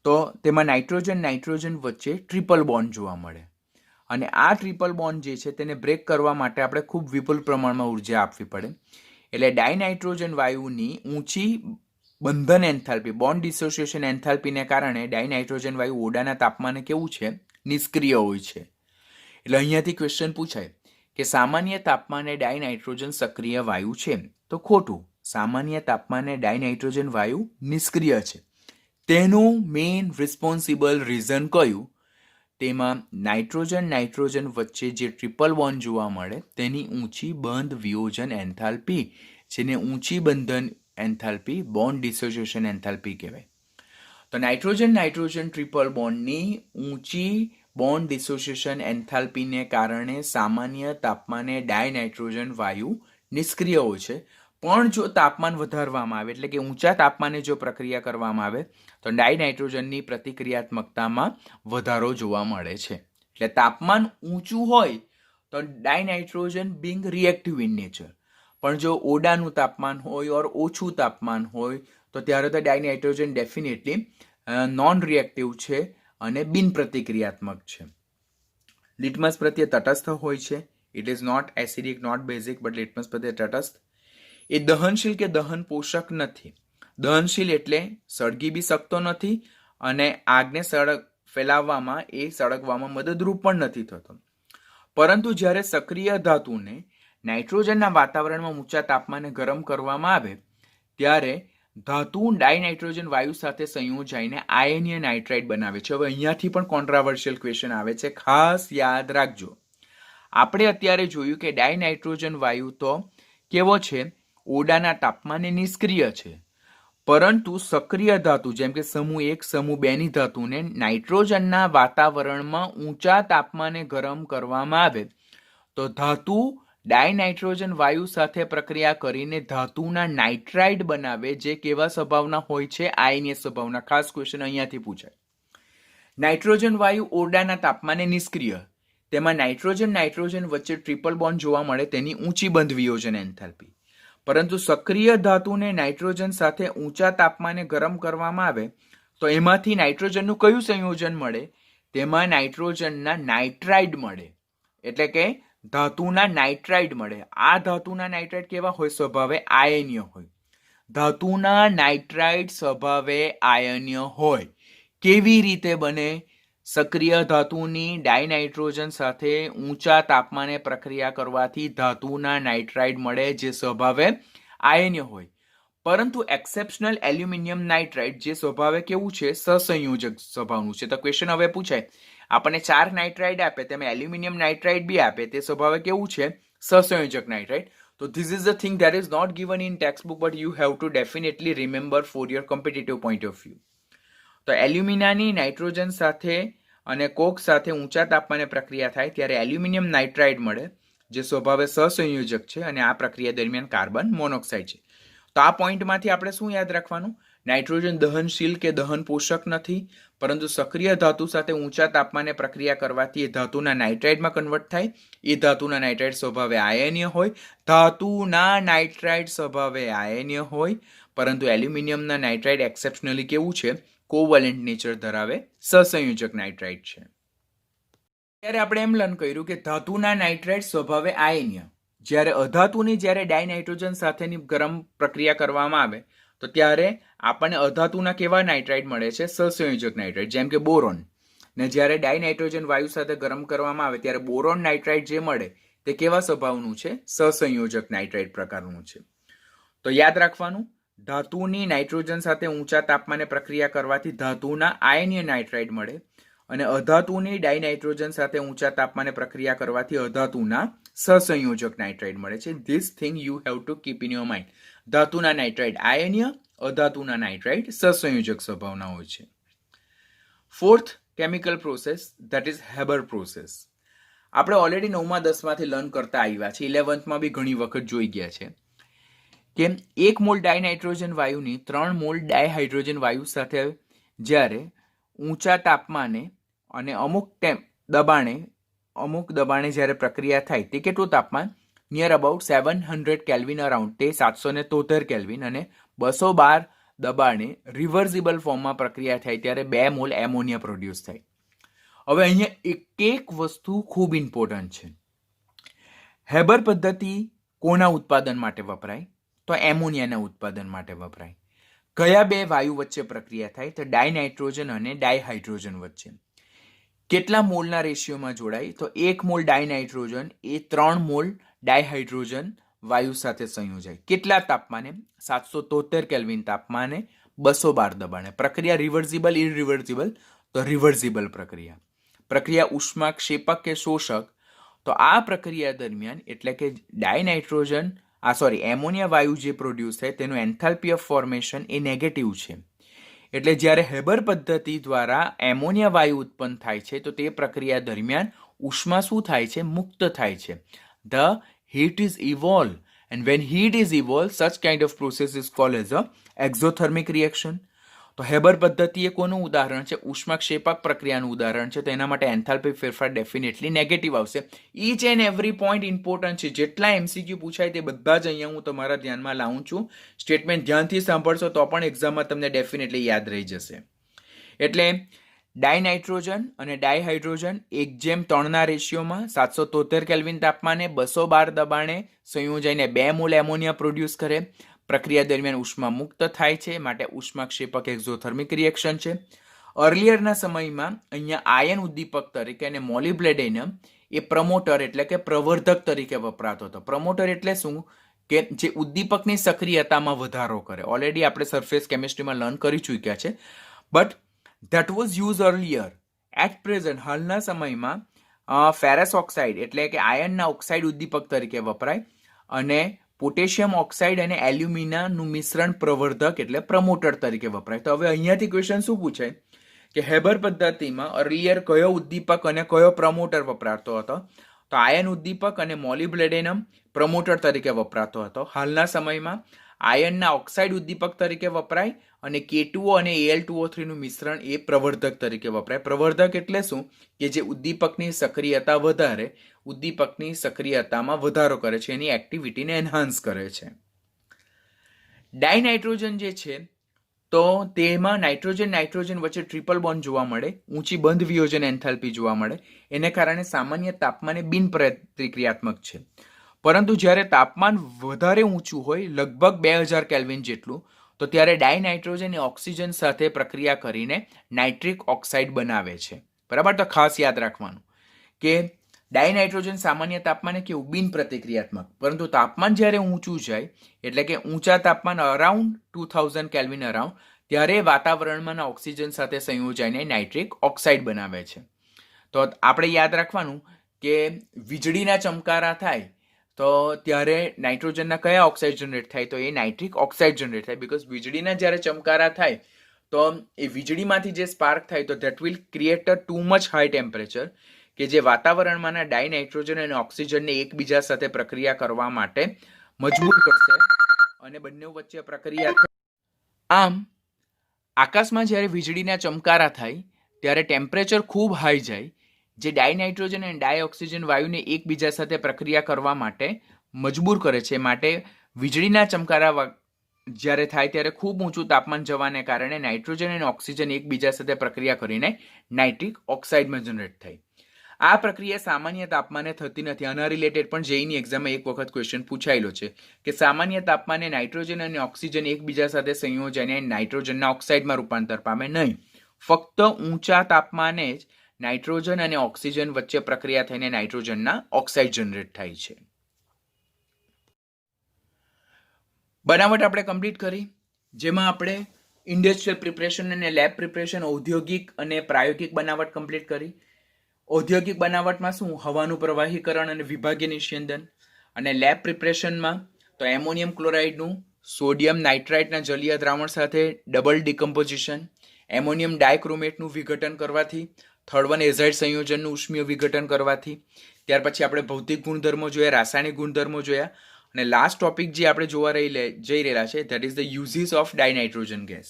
તો તેમાં નાઇટ્રોજન વચ્ચે ટ્રિપલ બોન્ડ જોવા મળે. અને આ ટ્રિપલ બોન્ડ જે છે તેને બ્રેક કરવા માટે આપણે ખૂબ વિપુલ પ્રમાણમાં ઉર્જા આપવી પડે. એટલે ડાયનાઇટ્રોજન વાયુની ઊંચી બંધન એન્થાલ્પી, બોન્ડ ડિસોસિએશન એન્થાલ્પીને કારણે ડાયનાઇટ્રોજન વાયુ ઓરડાના તાપમાને કેવું છે? નિષ્ક્રિય હોય છે. એટલે અહીંયાથી ક્વેશ્ચન પૂછાય કે સામાન્ય તાપમાને ડાયનાઇટ્રોજન સક્રિય વાયુ છે. તો ખોટું. સામાન્ય તાપમાને ડાયનાઇટ્રોજન વાયુ નિષ્ક્રિય છે. તેનું મેઇન રિસ્પોન્સિબલ રીઝન કયું? તેમાં નાઇટ્રોજન વચ્ચે જે ટ્રિપલ બોન્ડ જોવા મળે તેની ઊંચી બંધ વિયોજન એન્થાલ્પી, જેને ઊંચી બંધન એન્થાલ્પી, બોન્ડ ડિસોસિએશન એન્થાલ્પી કહેવાય. તો નાઇટ્રોજન ટ્રિપલ બોન્ડની ઊંચી બોન્ડ ડિસોસિએશન એન્થાલ્પીને કારણે સામાન્ય તાપમાને ડાયનાઇટ્રોજન વાયુ નિષ્ક્રિય હોય છે. પણ જો તાપમાન વધારવામાં આવે એટલે કે ઊંચા તાપમાને જો પ્રક્રિયા કરવામાં આવે તો ડાયનાઇટ્રોજનની પ્રતિક્રિયાત્મકતામાં વધારો જોવા મળે છે. એટલે તાપમાન ઊંચું હોય તો ડાયનાઇટ્રોજન બિંગ રિએક્ટિવ ઇન નેચર, પણ જો ઓરડાનું તાપમાન હોય ઓર ઓછું તાપમાન હોય તો ત્યારે તો ડાયનાઇટ્રોજન ડેફિનેટલી નોન રિએક્ટિવ છે અને બિન પ્રતિક્રિયાત્મક છે. લિટમસ પ્રત્યે તટસ્થ હોય છે. It is not acidic, not basic, but litmus પ્રત્યે તટસ્થ. એ દહનશીલ કે દહન પોષક નથી. દહનશીલ એટલે સળગી બી શકતો નથી અને આગને ફેલાવવામાં, એ સળગવામાં મદદરૂપ પણ નથી થતો. પરંતુ જ્યારે સક્રિય ધાતુને નાઇટ્રોજનના વાતાવરણમાં ઊંચા તાપમાને ગરમ કરવામાં આવે ત્યારે ધાતુ ડાયનાઇટ્રોજન વાયુ સાથે સંયોજાઈને આયનીય નાઇટ્રાઇડ બનાવે છે. હવે અહીંયાથી પણ કોન્ટ્રાવર્શિયલ ક્વેશ્ચન આવે છે, ખાસ યાદ રાખજો. આપણે અત્યારે જોયું કે ડાયનાઇટ્રોજન વાયુ તો કેવો છે? ઓરડાના તાપમાને નિષ્ક્રિય છે. પરંતુ સક્રિય ધાતુ જેમ કે સમૂહ 1 સમૂહ 2 ની ધાતુને નાઇટ્રોજનના વાતાવરણમાં ઊંચા તાપમાને ગરમ કરવામાં આવે તો ધાતુ ડાયનાઇટ્રોજન વાયુ સાથે પ્રક્રિયા કરીને ધાતુના નાઇટ્રાઇડ બનાવે, જે કેવા સ્વભાવના હોય છે? આયનીય સ્વભાવના. ખાસ ક્વેશ્ચન અહીંયાથી પૂછાય. નાઇટ્રોજન વાયુ ઓરડાના તાપમાને નિષ્ક્રિય, તેમાં નાઇટ્રોજન વચ્ચે ટ્રિપલ બોન્ડ જોવા મળે, તેની ઊંચી બંધ વિયોજન એન્થાલ્પી. પરંતુ સક્રિય ધાતુને નાઇટ્રોજન સાથે ઊંચા તાપમાને ગરમ કરવામાં આવે તો એમાંથી નાઇટ્રોજનનું કયું સંયોજન મળે? તેમાં નાઇટ્રોજનના નાઇટ્રાઇડ મળે, એટલે કે ધાતુના નાઇટ્રાઇડ મળે. આ ધાતુના નાઇટ્રાઇડ કેવા હોય? સ્વભાવે આયનીય હોય. ધાતુના નાઇટ્રાઇડ સ્વભાવે આયનીય હોય. કેવી રીતે બને? સક્રિય ધાતુની ડાયનાઇટ્રોજન સાથે ઊંચા તાપમાને પ્રક્રિયા કરવાથી ધાતુના નાઇટ્રાઇડ મળે, જે સ્વભાવે આયનીય હોય. પરંતુ એક્સેપ્શનલ એલ્યુમિનિયમ નાઇટ્રાઇડ જે સ્વભાવે કેવું છે? સહસંયોજક સ્વભાવનું છે. તો ક્વેશ્ચન હવે પૂછાય, આપણને 4 નાઇટ્રાઇડ આપે, તેમાં એલ્યુમિનિયમ નાઇટ્રાઇડ બી આપે, તે સ્વભાવે કેવું છે? સહસંયોજક નાઇટ્રાઇડ. તો this is the thing that is not given in textbook, but you have to definitely remember for your competitive point of view. તો એલ્યુમિનાની નાઇટ્રોજન સાથે અને કોક સાથે ઊંચા તાપમાને પ્રક્રિયા થાય ત્યારે એલ્યુમિનિયમ નાઇટ્રાઇડ મળે, જે સ્વભાવે સહસંયોજક છે, અને આ પ્રક્રિયા દરમિયાન કાર્બન મોનોક્સાઇડ છે. તો આ પોઈન્ટમાંથી આપણે શું યાદ રાખવાનું? નાઇટ્રોજન દહનશીલ કે દહન પોષક નથી, પરંતુ સક્રિય ધાતુ સાથે ઊંચા તાપમાને પ્રક્રિયા કરવાથી એ ધાતુના નાઇટ્રાઇડમાં કન્વર્ટ થાય. એ ધાતુના નાઇટ્રાઇડ સ્વભાવે આયનીય હોય. ધાતુના નાઇટ્રાઇડ સ્વભાવે આયનીય હોય, પરંતુ એલ્યુમિનિયમના નાઇટ્રાઇડ એક્સેપ્શનલી કેવું છે? કોવેલેન્ટ નેચર ધરાવે, સહસંયોજક નાઇટ્રાઇડ છે. ત્યારે આપણે એમ લર્ન કર્યું કે ધાતુના નાઇટ્રાઇડ સ્વભાવે આયનીય, જ્યારે અધાતુની જ્યારે ડાયનાઇટ્રોજન સાથેની ગરમ પ્રક્રિયા કરવામાં આવે તો ત્યારે આપણને અધાતુના કેવા નાઇટ્રાઇડ મળે છે? સહસંયોજક નાઇટ્રાઇડ, જેમ કે બોરોન. ને જ્યારે ડાયનાઇટ્રોજન વાયુ સાથે ગરમ કરવામાં આવે ત્યારે બોરોન નાઇટ્રાઇડ જે મળે તે કેવા સ્વભાવનું છે? સહસંયોજક નાઇટ્રાઇડ પ્રકારનું છે. તો યાદ રાખવાનું, ધાતુની નાઇટ્રોજન સાથે ઊંચા તાપમાને પ્રક્રિયા કરવાથી ધાતુના આયનીય નાઇટ્રાઇડ મળે, અને અધાતુની ડાયનાઇટ્રોજન સાથે ઊંચા તાપમાને પ્રક્રિયા કરવાથી અધાતુના સહસંયોજક નાઇટ્રાઇડ મળે છે. This thing you have to keep in your mind. ધાતુના નાઇટ્રાઇડ આયનીય, અધાતુના નાઇટ્રાઇડ સહસંયોજક સ્વભાવના હોય છે. Fourth chemical process, that is Haber process. આપણે ઓલરેડી 9મા 10માંથી લર્ન કરતા આવ્યા છે, 11થમાં બી ઘણી વખત જોઈ ગયા છે કે 1 મોલ ડાયનાઇટ્રોજન વાયુની 3 મોલ ડાયહાઇડ્રોજન વાયુ સાથે જ્યારે ઊંચા તાપમાને અને અમુક દબાણે જ્યારે પ્રક્રિયા થાય, તે કેટલું તાપમાન? નિયર અબાઉટ 700 કેલ્વિન અરાઉન્ડ, તે 773 કેલ્વિન, અને 212 દબાણે રિવર્સિબલ ફોર્મમાં પ્રક્રિયા થાય ત્યારે 2 મોલ એમોનિયા પ્રોડ્યુસ થાય. હવે અહીંયા એક વસ્તુ ખૂબ ઇમ્પોર્ટન્ટ છે. હેબર પદ્ધતિ કોના ઉત્પાદન માટે વપરાય? તો એમોનિયાના ઉત્પાદન માટે વપરાય. કયા 2 વાયુ વચ્ચે પ્રક્રિયા થાય? તો ડાયનાઇટ્રોજન અને ડાયહાઇડ્રોજન વચ્ચે. કેટલા મોલના રેશિયોમાં જોડાય? તો 1 મોલ ડાયનાઇટ્રોજન એ 3 મોલ ડાયહાઇડ્રોજન વાયુ સાથે સંયોજાય. કેટલા તાપમાને? 773 કેલ્વિન તાપમાને, 212 દબાણે. પ્રક્રિયા રિવર્સિબલ, ઇરિવર્સિબલ? તો રિવર્સિબલ પ્રક્રિયા ઉષ્માક્ષેપક કે શોષક? તો આ પ્રક્રિયા દરમિયાન, એટલે કે એમોનિયા વાયુ જે પ્રોડ્યુસ થાય તેનું enthalpy of formation A negative છે. એટલે જ્યારે હેબર પદ્ધતિ દ્વારા એમોનિયા વાયુ ઉત્પન્ન થાય છે તો તે પ્રક્રિયા દરમિયાન ઉષ્મા શું થાય છે? મુક્ત થાય છે. The heat is evolved, and when heat is evolved, such kind of process is called as a exothermic reaction. તો હેબર પદ્ધતિ એ કોનું ઉદાહરણ છે? ઉષ્માક્ષેપક પ્રક્રિયાનું ઉદાહરણ છે. તો એના માટે એન્થાલ્પી ફેરફાર ડેફિનેટલી નેગેટિવ આવશે. Each and every point important છે. જેટલા એમસીક્યુ પૂછાય તે બધા જ અહીંયા હું તમારા ધ્યાનમાં લાવું છું. સ્ટેટમેન્ટ ધ્યાનથી સાંભળશો તો પણ એક્ઝામમાં તમને ડેફિનેટલી યાદ રહી જશે. એટલે ડાયનાઇટ્રોજન અને ડાયહાઇડ્રોજન 1:3 રેશિયોમાં 773 કેલ્વિન તાપમાને 212 દબાણે સંયોજાઈને 2 મોલ એમોનિયા પ્રોડ્યુસ કરે. પ્રક્રિયા દરમિયાન ઉષ્મા મુક્ત થાય છે, માટે ઉષ્માક્ષેપક એક્ઝોથર્મિક રિએક્શન છે. અર્લિયરના સમયમાં અહીંયા આયન ઉદ્દીપક તરીકે અને મોલિબ્લેડેનમ એ પ્રમોટર એટલે કે પ્રવર્ધક તરીકે વપરાતો હતો. પ્રમોટર એટલે શું? કે જે ઉદ્દીપકની સક્રિયતામાં વધારો કરે. ઓલરેડી આપણે સરફેસ કેમિસ્ટ્રીમાં લર્ન કરી ચૂક્યા છે. But that was used earlier. At present, હાલના સમયમાં ફેરસ ઓક્સાઇડ એટલે કે આયનના ઓક્સાઇડ ઉદ્દીપક તરીકે વપરાય, અને પોટેશિયમ ઓક્સાઇડ અને એલ્યુમિનાનું મિશ્રણ પ્રવર્ધક એટલે પ્રમોટર તરીકે વપરાય. તો હવે અહીંયાથી ક્વેશ્ચન શું પૂછાય કે હેબર પદ્ધતિમાં અર્લિયર કયો ઉદ્દીપક અને કયો પ્રમોટર વપરાતો હતો? તો આયન ઉદ્દીપક અને મોલિબ્લેડેનમ પ્રમોટર તરીકે વપરાતો હતો. હાલના સમયમાં આયનના ઓક્સાઇડ ઉદ્દીપક તરીકે વપરાય અને K2O અને Al2O3 નું મિશ્રણ એ પ્રવર્ધક તરીકે વપરાય. પ્રવર્ધક એટલે શું? કે જે ઉદ્દીપકની સક્રિયતા વધારે, ઉદ્દીપકની સક્રિયતામાં વધારો કરે છે, એની એક્ટિવિટીને એન્હાન્સ કરે છે. ડાયનાઇટ્રોજન જે છે તો તેમાં નાઇટ્રોજન વચ્ચે ટ્રિપલ બોન્ડ જોવા મળે, ઊંચી બંધ વિયોજન એન્થાલ્પી જોવા મળે. એને કારણે સામાન્ય તાપમાને બિન પ્રતિક્રિયાત્મક છે. પરંતુ જ્યારે તાપમાન વધારે ઊંચું હોય, લગભગ 2000 કેલ્વિન જેટલું, તો ત્યારે ડાયનાઇટ્રોજન એ ઓક્સિજન સાથે પ્રક્રિયા કરીને નાઇટ્રિક ઓક્સાઇડ બનાવે છે. બરાબર? તો ખાસ યાદ રાખવાનું કે ડાયનાઇટ્રોજન સામાન્ય તાપમાને કેવું બિન પ્રતિક્રિયાત્મક, પરંતુ તાપમાન જ્યારે ઊંચું જાય એટલે કે ઊંચા તાપમાન અરાઉન્ડ 2000 કેલ્વિન અરાઉન્ડ, ત્યારે વાતાવરણમાં ઓક્સિજન સાથે સંયોજાઈને નાઇટ્રિક ઓક્સાઇડ બનાવે છે. તો આપણે યાદ રાખવાનું કે વીજળીના ચમકારા થાય તો ત્યારે નાઇટ્રોજનના કયા ઓક્સાઇડ જનરેટ થાય? તો એ નાઇટ્રિક ઓક્સાઇડ જનરેટ થાય. બીકોઝ વીજળીના જ્યારે ચમકારા થાય તો એ વીજળીમાંથી જે સ્પાર્ક થાય તો that will create a too much high temperature કે જે વાતાવરણમાંના ડાયનાઇટ્રોજન અને ઓક્સિજનને એકબીજા સાથે પ્રક્રિયા કરવા માટે મજબૂર કરશે અને બંને વચ્ચે પ્રક્રિયા થાય. આમ આકાશમાં જ્યારે વીજળીના ચમકારા થાય ત્યારે ટેમ્પરેચર ખૂબ હાઈ જાય, જે ડાયનાઇટ્રોજન અને ડાયઓક્સિજન વાયુને એકબીજા સાથે પ્રક્રિયા કરવા માટે મજબૂર કરે છે. માટે વીજળીના ચમકારા જ્યારે થાય ત્યારે ખૂબ ઊંચું તાપમાન જવાને કારણે નાઇટ્રોજન અને ઓક્સિજન એકબીજા સાથે પ્રક્રિયા કરીને નાઇટ્રિક ઓક્સાઇડમાં જનરેટ થાય. આ પ્રક્રિયા સામાન્ય તાપમાને થતી નથી. આના રિલેટેડ પણ જેઈની એક્ઝામમાં એક વખત ક્વેશ્ચન પૂછાયેલો છે કે સામાન્ય તાપમાને નાઇટ્રોજન અને ઓક્સિજન એકબીજા સાથે સંયોજાઈને નાઇટ્રોજનના ઓક્સાઇડમાં રૂપાંતર પામે નહીં. ફક્ત ઊંચા તાપમાને જ નાઇટ્રોજન અને ઓક્સિજન વચ્ચે પ્રક્રિયા થઈને નાઇટ્રોજનના ઓક્સાઇડ જનરેટ થાય છે. બનાવટ આપણે કમ્પ્લીટ કરી, જેમાં આપણે ઇન્ડસ્ટ્રીયલ પ્રિપરેશન અને લેબ પ્રિપરેશન, ઔદ્યોગિક અને પ્રાયોગિક બનાવટ કમ્પ્લીટ કરી. ઔદ્યોગિક બનાવટમાં શું? હવાનું પ્રવાહીકરણ અને વિભાગીય નિસ્યંદન. અને લેબ પ્રિપરેશનમાં તો એમોનિયમ ક્લોરાઇડનું સોડિયમ નાઇટ્રાઇટના જલીય દ્રાવણ સાથે ડબલ ડિકમ્પોઝિશન, એમોનિયમ ડાયક્રોમેટનું વિઘટન કરવાથી, થર્ડ એઝાઇડ સંયોજનનું ઉષ્મીય વિઘટન કરવાથી. ત્યાર પછી આપણે ભૌતિક ગુણધર્મો જોયા, રાસાયણિક ગુણધર્મો જોયા, અને લાસ્ટ ટોપિક જે આપણે જોવા જઈ રહેલા છે that is the uses of dinitrogen gas.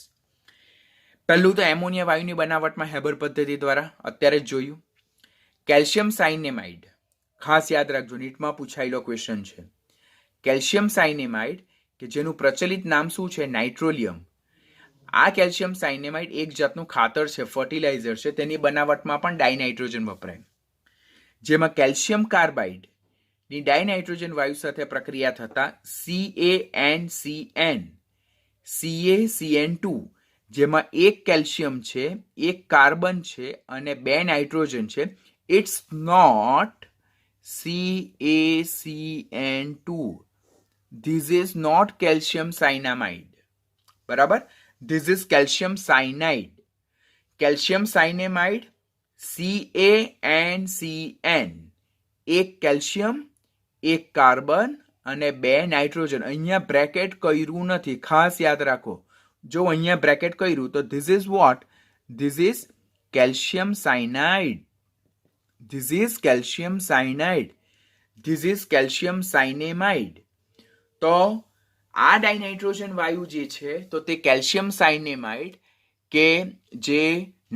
પહેલું તો એમોનિયા વાયુની બનાવટમાં હેબર પદ્ધતિ દ્વારા અત્યારે જ જોયું. કેલ્શિયમ સાયનેમાઇડ, ખાસ યાદ રાખજો, નીટમાં પૂછાયેલો ક્વેશ્ચન છે. કેલ્શિયમ સાયનેમાઇડ કે જેનું પ્રચલિત નામ શું છે? નાઇટ્રોલિયમ. આ કેલ્શિયમ સાયનેમાઇડ એક જાતનું ખાતર છે, ફર્ટિલાઇઝર છે. તેની બનાવટમાં પણ ડાયનાઇટ્રોજન વપરાય, જેમાં કેલ્શિયમ કાર્બાઇડ ની ડાયનાઇટ્રોજન વાયુ સાથે પ્રક્રિયા થતા CaNCN, CaCN2, જેમાં એક કેલ્શિયમ છે, એક કાર્બન છે અને 2 નાઇટ્રોજન છે. It's not CaCN2. This is not calcium cyanamide. બરાબર? This is calcium cyanide. Calcium cyanamide, CaNCN. એક કેલ્શિયમ, એક કાર્બન અને 2 નાઇટ્રોજન. અહીંયા બ્રેકેટ કર્યું નથી, ખાસ યાદ રાખો. જો અહીંયા બ્રેકેટ કર્યું તો this is what? This is calcium cyanide. This is calcium cyanide. This is calcium cyanamide. તો આ ડાયનાઇટ્રોજન વાયુ જે છે તો તે કેલ્શિયમ સાયનેમાઇડ કે જે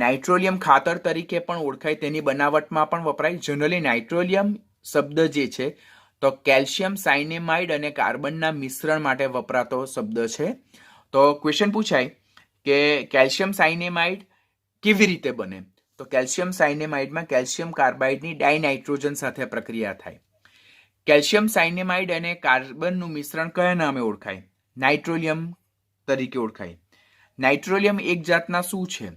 નાઇટ્રોલિયમ ખાતર તરીકે પણ ઓળખાય તેની બનાવટમાં પણ વપરાય. જનરલી નાઇટ્રોલિયમ શબ્દ જે છે તો કેલ્શિયમ સાયનેમાઇડ અને કાર્બનના મિશ્રણ માટે વપરાતો શબ્દ છે. તો ક્વેશ્ચન પૂછાય કે કેલ્શિયમ સાયનેમાઇડ કેવી રીતે બને? તો કેલ્શિયમ સાયનેમાઇડમાં કેલ્શિયમ કાર્બાઇડની ડાયનાઇટ્રોજન સાથે પ્રક્રિયા થાય. કેલ્શિયમ સાયનેમાઇડ અને કાર્બનનું મિશ્રણ કયા નામે ઓળખાય? નાઇટ્રોલિયમ તરીકે ઓળખાય. નાઇટ્રોલિયમ એક જાતના શું છે?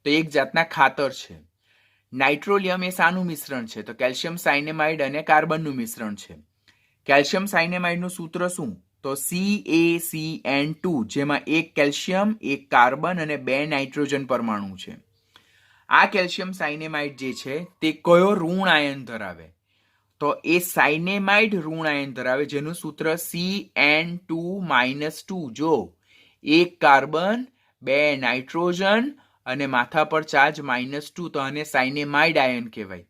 તો એક જાતના ખાતર છે. નાઇટ્રોલિયમ એ શાનું મિશ્રણ છે? તો કેલ્શિયમ સાયનેમાઇડ અને કાર્બનનું મિશ્રણ છે. કેલ્શિયમ સાયનેમાઇડનું સૂત્ર શું? તો CaCN2, જેમાં એક કેલ્શિયમ, એક કાર્બન અને 2 નાઇટ્રોજન પરમાણુ છે. આ કેલ્શિયમ સાયનેમાઇડ જે છે તે કયો ઋણ આયન ધરાવે? તો એ સાયનેમાઇડ ઋણ આયન ધરાવે, જેનું સૂત્ર CN2-2. જો એક કાર્બન, બે નાઇટ્રોજન અને માથા પર ચાર્જ -2, તો આને સાયનેમાઇડ આયન કહેવાય.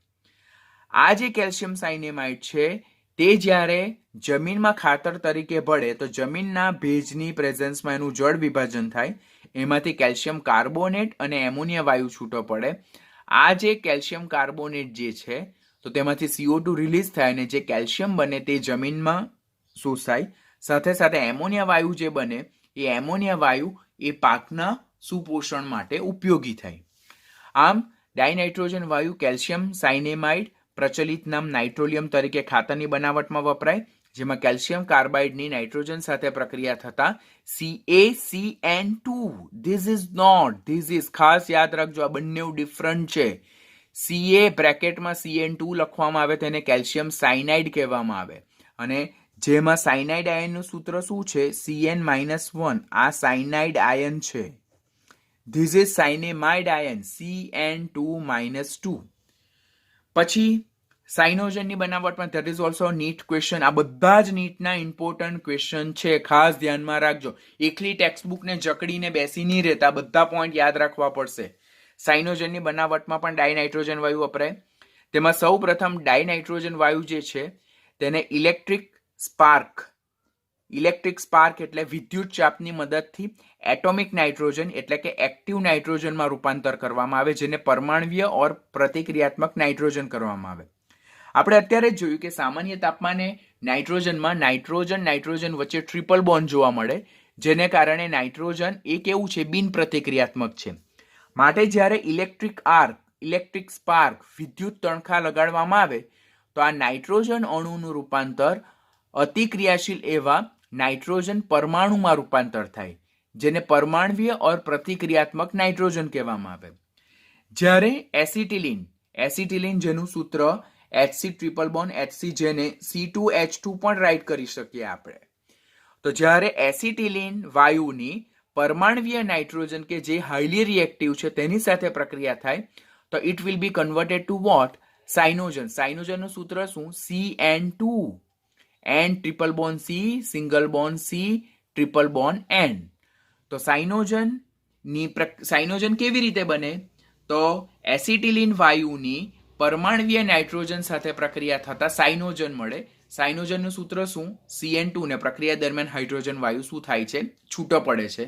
આ જે કેલ્શિયમ સાયનેમાઇડ છે તે જ્યારે જમીનમાં ખાતર તરીકે ભળે તો જમીનના ભેજની પ્રેઝન્સમાં એનું જળ વિભાજન થાય, એમાંથી કેલ્શિયમ કાર્બોનેટ અને એમોનિયા વાયુ છૂટો પડે. આ જે કેલ્શિયમ કાર્બોનેટ જે છે તો તેમાંથી CO2 રિલીઝ થાય અને જે કેલ્શિયમ બને તે જમીનમાં શોષાય. સાથે સાથે એમોનિયા વાયુ જે બને એ એમોનિયા વાયુ એ પાકના સુપોષણ માટે ઉપયોગી થાય. આમ ડાયનાઇટ્રોજન વાયુ કેલ્શિયમ સાયનેમાઇડ પ્રચલિત નામ નાઇટ્રોલિયમ તરીકે ખાતરની બનાવટમાં વપરાય, જેમાં કેલ્શિયમ કાર્બાઇડની નાઇટ્રોજન સાથે પ્રક્રિયા થતા CaCN2. ધીસ ઇઝ ખાસ યાદ રાખજો, આ બંને ડિફરન્ટ છે. Ca બ્રેકેટમાં CN2 લખવામાં આવે તેને કેલ્શિયમ સાયનાઇડ કહેવામાં આવે, અને જેમાં સાયનાઇડ આયનનું સૂત્ર શું છે? Cn-1. આ સાયનાઇડ આયન છે. This is cyanamide ion CN2-2. પછી સાયનોજનની બનાવટમાં that is also NEET question. આ બધા જ નીટના ઇમ્પોર્ટન્ટ ક્વેશ્ચન છે, ખાસ ધ્યાનમાં રાખજો. એકલી ટેક્સ્ટબુકને જકડીને બેસી નહીં રહેતા, બધા પોઈન્ટ યાદ રાખવા પડશે. સાયનોજનની બનાવટમાં પણ ડાયનાઇટ્રોજન વાયુ વપરાય. તેમાં સૌ પ્રથમ ડાયનાઇટ્રોજન વાયુ જે છે તેને ઇલેક્ટ્રિક સ્પાર્ક એટલે વિદ્યુત ચાપની મદદથી એટોમિક નાઇટ્રોજન એટલે કે એક્ટિવ નાઇટ્રોજનમાં રૂપાંતર કરવામાં આવે, જેને પરમાણવીય ઓર પ્રતિક્રિયાત્મક નાઇટ્રોજન કરવામાં આવે. આપણે અત્યારે જ જોયું કે સામાન્ય તાપમાને નાઇટ્રોજનમાં નાઇટ્રોજન વચ્ચે ટ્રિપલ બોન્ડ જોવા મળે, જેને કારણે નાઇટ્રોજન એ કેવું છે? બિન પ્રતિક્રિયાત્મક છે. માટે જ્યારે ઇલેક્ટ્રિક સ્પાર્ક વિદ્યુત તણખા લગાડવામાં આવે તો આ નાઇટ્રોજન અણુનું રૂપાંતર અતિક્રિયાશીલ એવા નાઇટ્રોજન પરમાણુમાં રૂપાંતર થાય, જેને પરમાણવીય ઓર પ્રતિક્રિયાત્મક નાઇટ્રોજન કહેવામાં આવે. જ્યારે એસિટિલિન જેનું સૂત્ર HC ટ્રિપલ બોન્ડ HC, જેને C2H2 પણ રાઇટ કરી શકીએ આપણે. તો જ્યારે એસિટિલિન વાયુની પરમાણવીય નાઇટ્રોજન કે જે હાઈલી રિએક્ટિવ છે તેની સાથે પ્રક્રિયા થાય તો it will be converted to what? Cyanogen. સાયનોજનનું સૂત્ર શું? CN2. N triple bond C, single bond C, triple bond N. તો સાયનોજન કેવી રીતે બને? તો એસિટિલિન વાયુની પરમાણવીય નાઇટ્રોજન સાથે પ્રક્રિયા થતા સાયનોજન મળે. સાયનોજનનું સૂત્ર શું? CN2. ને પ્રક્રિયા દરમિયાન હાઇડ્રોજન વાયુ શું થાય છે? છૂટો પડે છે.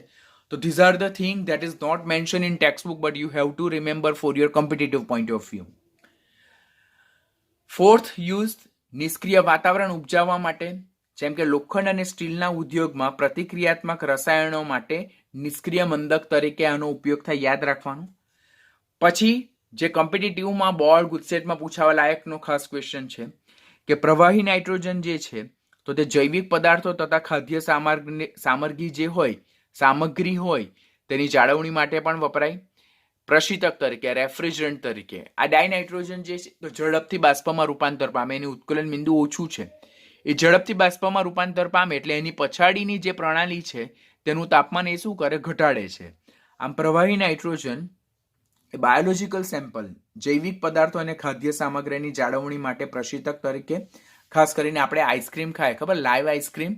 તો these are the things that is not mentioned in textbook but you have to remember for your competitive point of view. Fourth use, નિષ્ક્રિય વાતાવરણ ઉપજાવવા માટે, જેમ કે લોખંડ અને સ્ટીલના ઉદ્યોગમાં પ્રતિક્રિયાત્મક રસાયણો માટે નિષ્ક્રિય મંદક તરીકે આનો ઉપયોગ થાય, યાદ રાખવાનું. પછી જે કોમ્પિટિટિવમાં બોર્ડ ગુજસેટમાં પૂછાવા લાયકનો ખાસ ક્વેશ્ચન છે કે પ્રવાહી નાઇટ્રોજન જે છે તો તે જૈવિક પદાર્થો તથા ખાદ્ય સામગ્રી હોય તેની જાળવણી માટે પણ વપરાય, પ્રશીતક તરીકે, રેફ્રિજરન્ટ તરીકે. આ ડાયનાઇટ્રોજન જે છે તો ઝડપથી બાષ્પમાં રૂપાંતર પામે, એની ઉત્કલન બિંદુ ઓછું છે. એ ઝડપથી બાષ્પમાં રૂપાંતર પામે એટલે એની પછાડીની જે પ્રણાલી છે તેનું તાપમાન એ શું કરે? ઘટાડે છે. આમ પ્રવાહી નાઇટ્રોજન એ બાયોલોજિકલ સેમ્પલ, જૈવિક પદાર્થો અને ખાદ્ય સામગ્રીની જાળવણી માટે પ્રશીતક તરીકે, ખાસ કરીને આપણે આઈસ્ક્રીમ ખાય, ખબર? Live ice cream.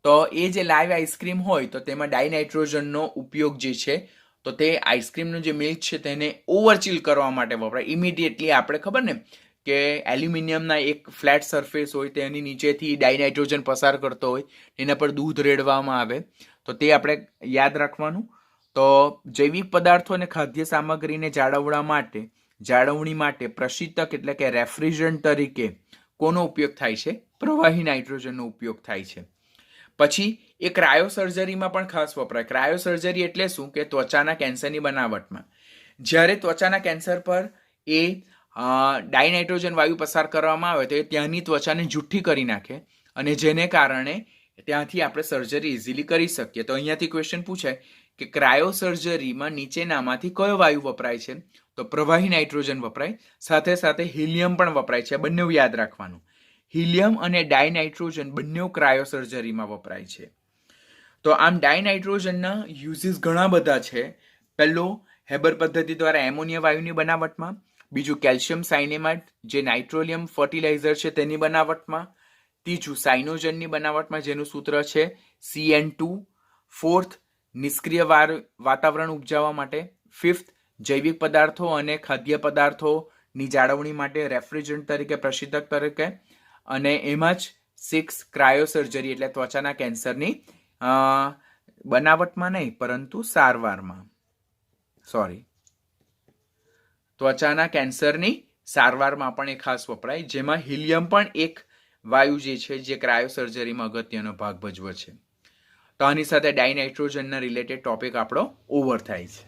તો એ જે લાઈવ આઈસ્ક્રીમ હોય તો તેમાં ડાયનાઇટ્રોજનનો ઉપયોગ જે છે તો તે આઈસ્ક્રીમનું જે મિલ્ક છે તેને ઓવરચિલ કરવા માટે વપરાય. ઇમિડિયેટલી આપણે ખબર ને કે એલ્યુમિનિયમના એક ફ્લેટ સરફેસ હોય તેની નીચેથી ડાયનાઇટ્રોજન પસાર કરતો હોય, એના પર દૂધ રેડવામાં આવે, તો તે આપણે યાદ રાખવાનું. તો જૈવિક પદાર્થો અને ખાદ્ય સામગ્રીને જાળવણી માટે પ્રશીતક એટલે કે રેફ્રિજરન્ટ તરીકે કોનો ઉપયોગ થાય છે? પ્રવાહી નાઇટ્રોજનનો ઉપયોગ થાય છે. પછી એ ક્રાયોસર્જરીમાં પણ ખાસ વપરાય. ક્રાયોસર્જરી એટલે શું? કે ત્વચાના કેન્સરની બનાવટમાં જ્યારે ત્વચાના કેન્સર પર એ ડાયનાઇટ્રોજન વાયુ પસાર કરવામાં આવે તો એ ત્યાંની ત્વચાને જુઠ્ઠી કરી નાખે, અને જેને કારણે ત્યાંથી આપણે સર્જરી ઇઝીલી કરી શકીએ. તો અહીંયાથી ક્વેશ્ચન પૂછાય કે ક્રાયોસર્જરીમાં નીચેનામાંથી કયો વાયુ વપરાય છે? તો પ્રવાહી નાઇટ્રોજન વપરાય, સાથે સાથે હિલિયમ પણ વપરાય છે. બંને યાદ રાખવાનું. હિલિયમ અને ડાયનાઇટ્રોજન બંને ક્રાયોસર્જરીમાં વપરાય છે. તો આમ ડાયનાઇટ્રોજનના યુઝિસ ઘણા બધા છે. પહેલો, હેબર પદ્ધતિ દ્વારા એમોનિયા વાયુની બનાવટમાં. બીજું કેલ્શિયમ સાયનેમાઇડ જે નાઇટ્રોલિયમ ફર્ટિલાઇઝર છે તેની બનાવટમાં. ત્રીજું સાયનોજનની બનાવટમાં જેનું સૂત્ર છે CN2. ફોર્થ નિષ્ક્રિય વાતાવરણ ઉપજાવવા માટે. ફિફ્થ જૈવિક પદાર્થો અને ખાદ્ય પદાર્થોની જાળવણી માટે રેફ્રિજરન્ટ તરીકે પ્રશીતક તરીકે. અને એમાં જ 6 ક્રાયોસર્જરી એટલે ત્વચાના કેન્સરની બનાવટમાં નહીં પરંતુ સારવારમાં. ત્વચાના કેન્સરની સારવારમાં પણ એ ખાસ વપરાય, જેમાં હિલિયમ પણ એક વાયુ જે છે જે ક્રાયોસર્જરીમાં અગત્યનો ભાગ ભજવે છે. તો આની સાથે ડાયનાઇટ્રોજનના રિલેટેડ ટોપિક આપણો ઓવર થાય છે.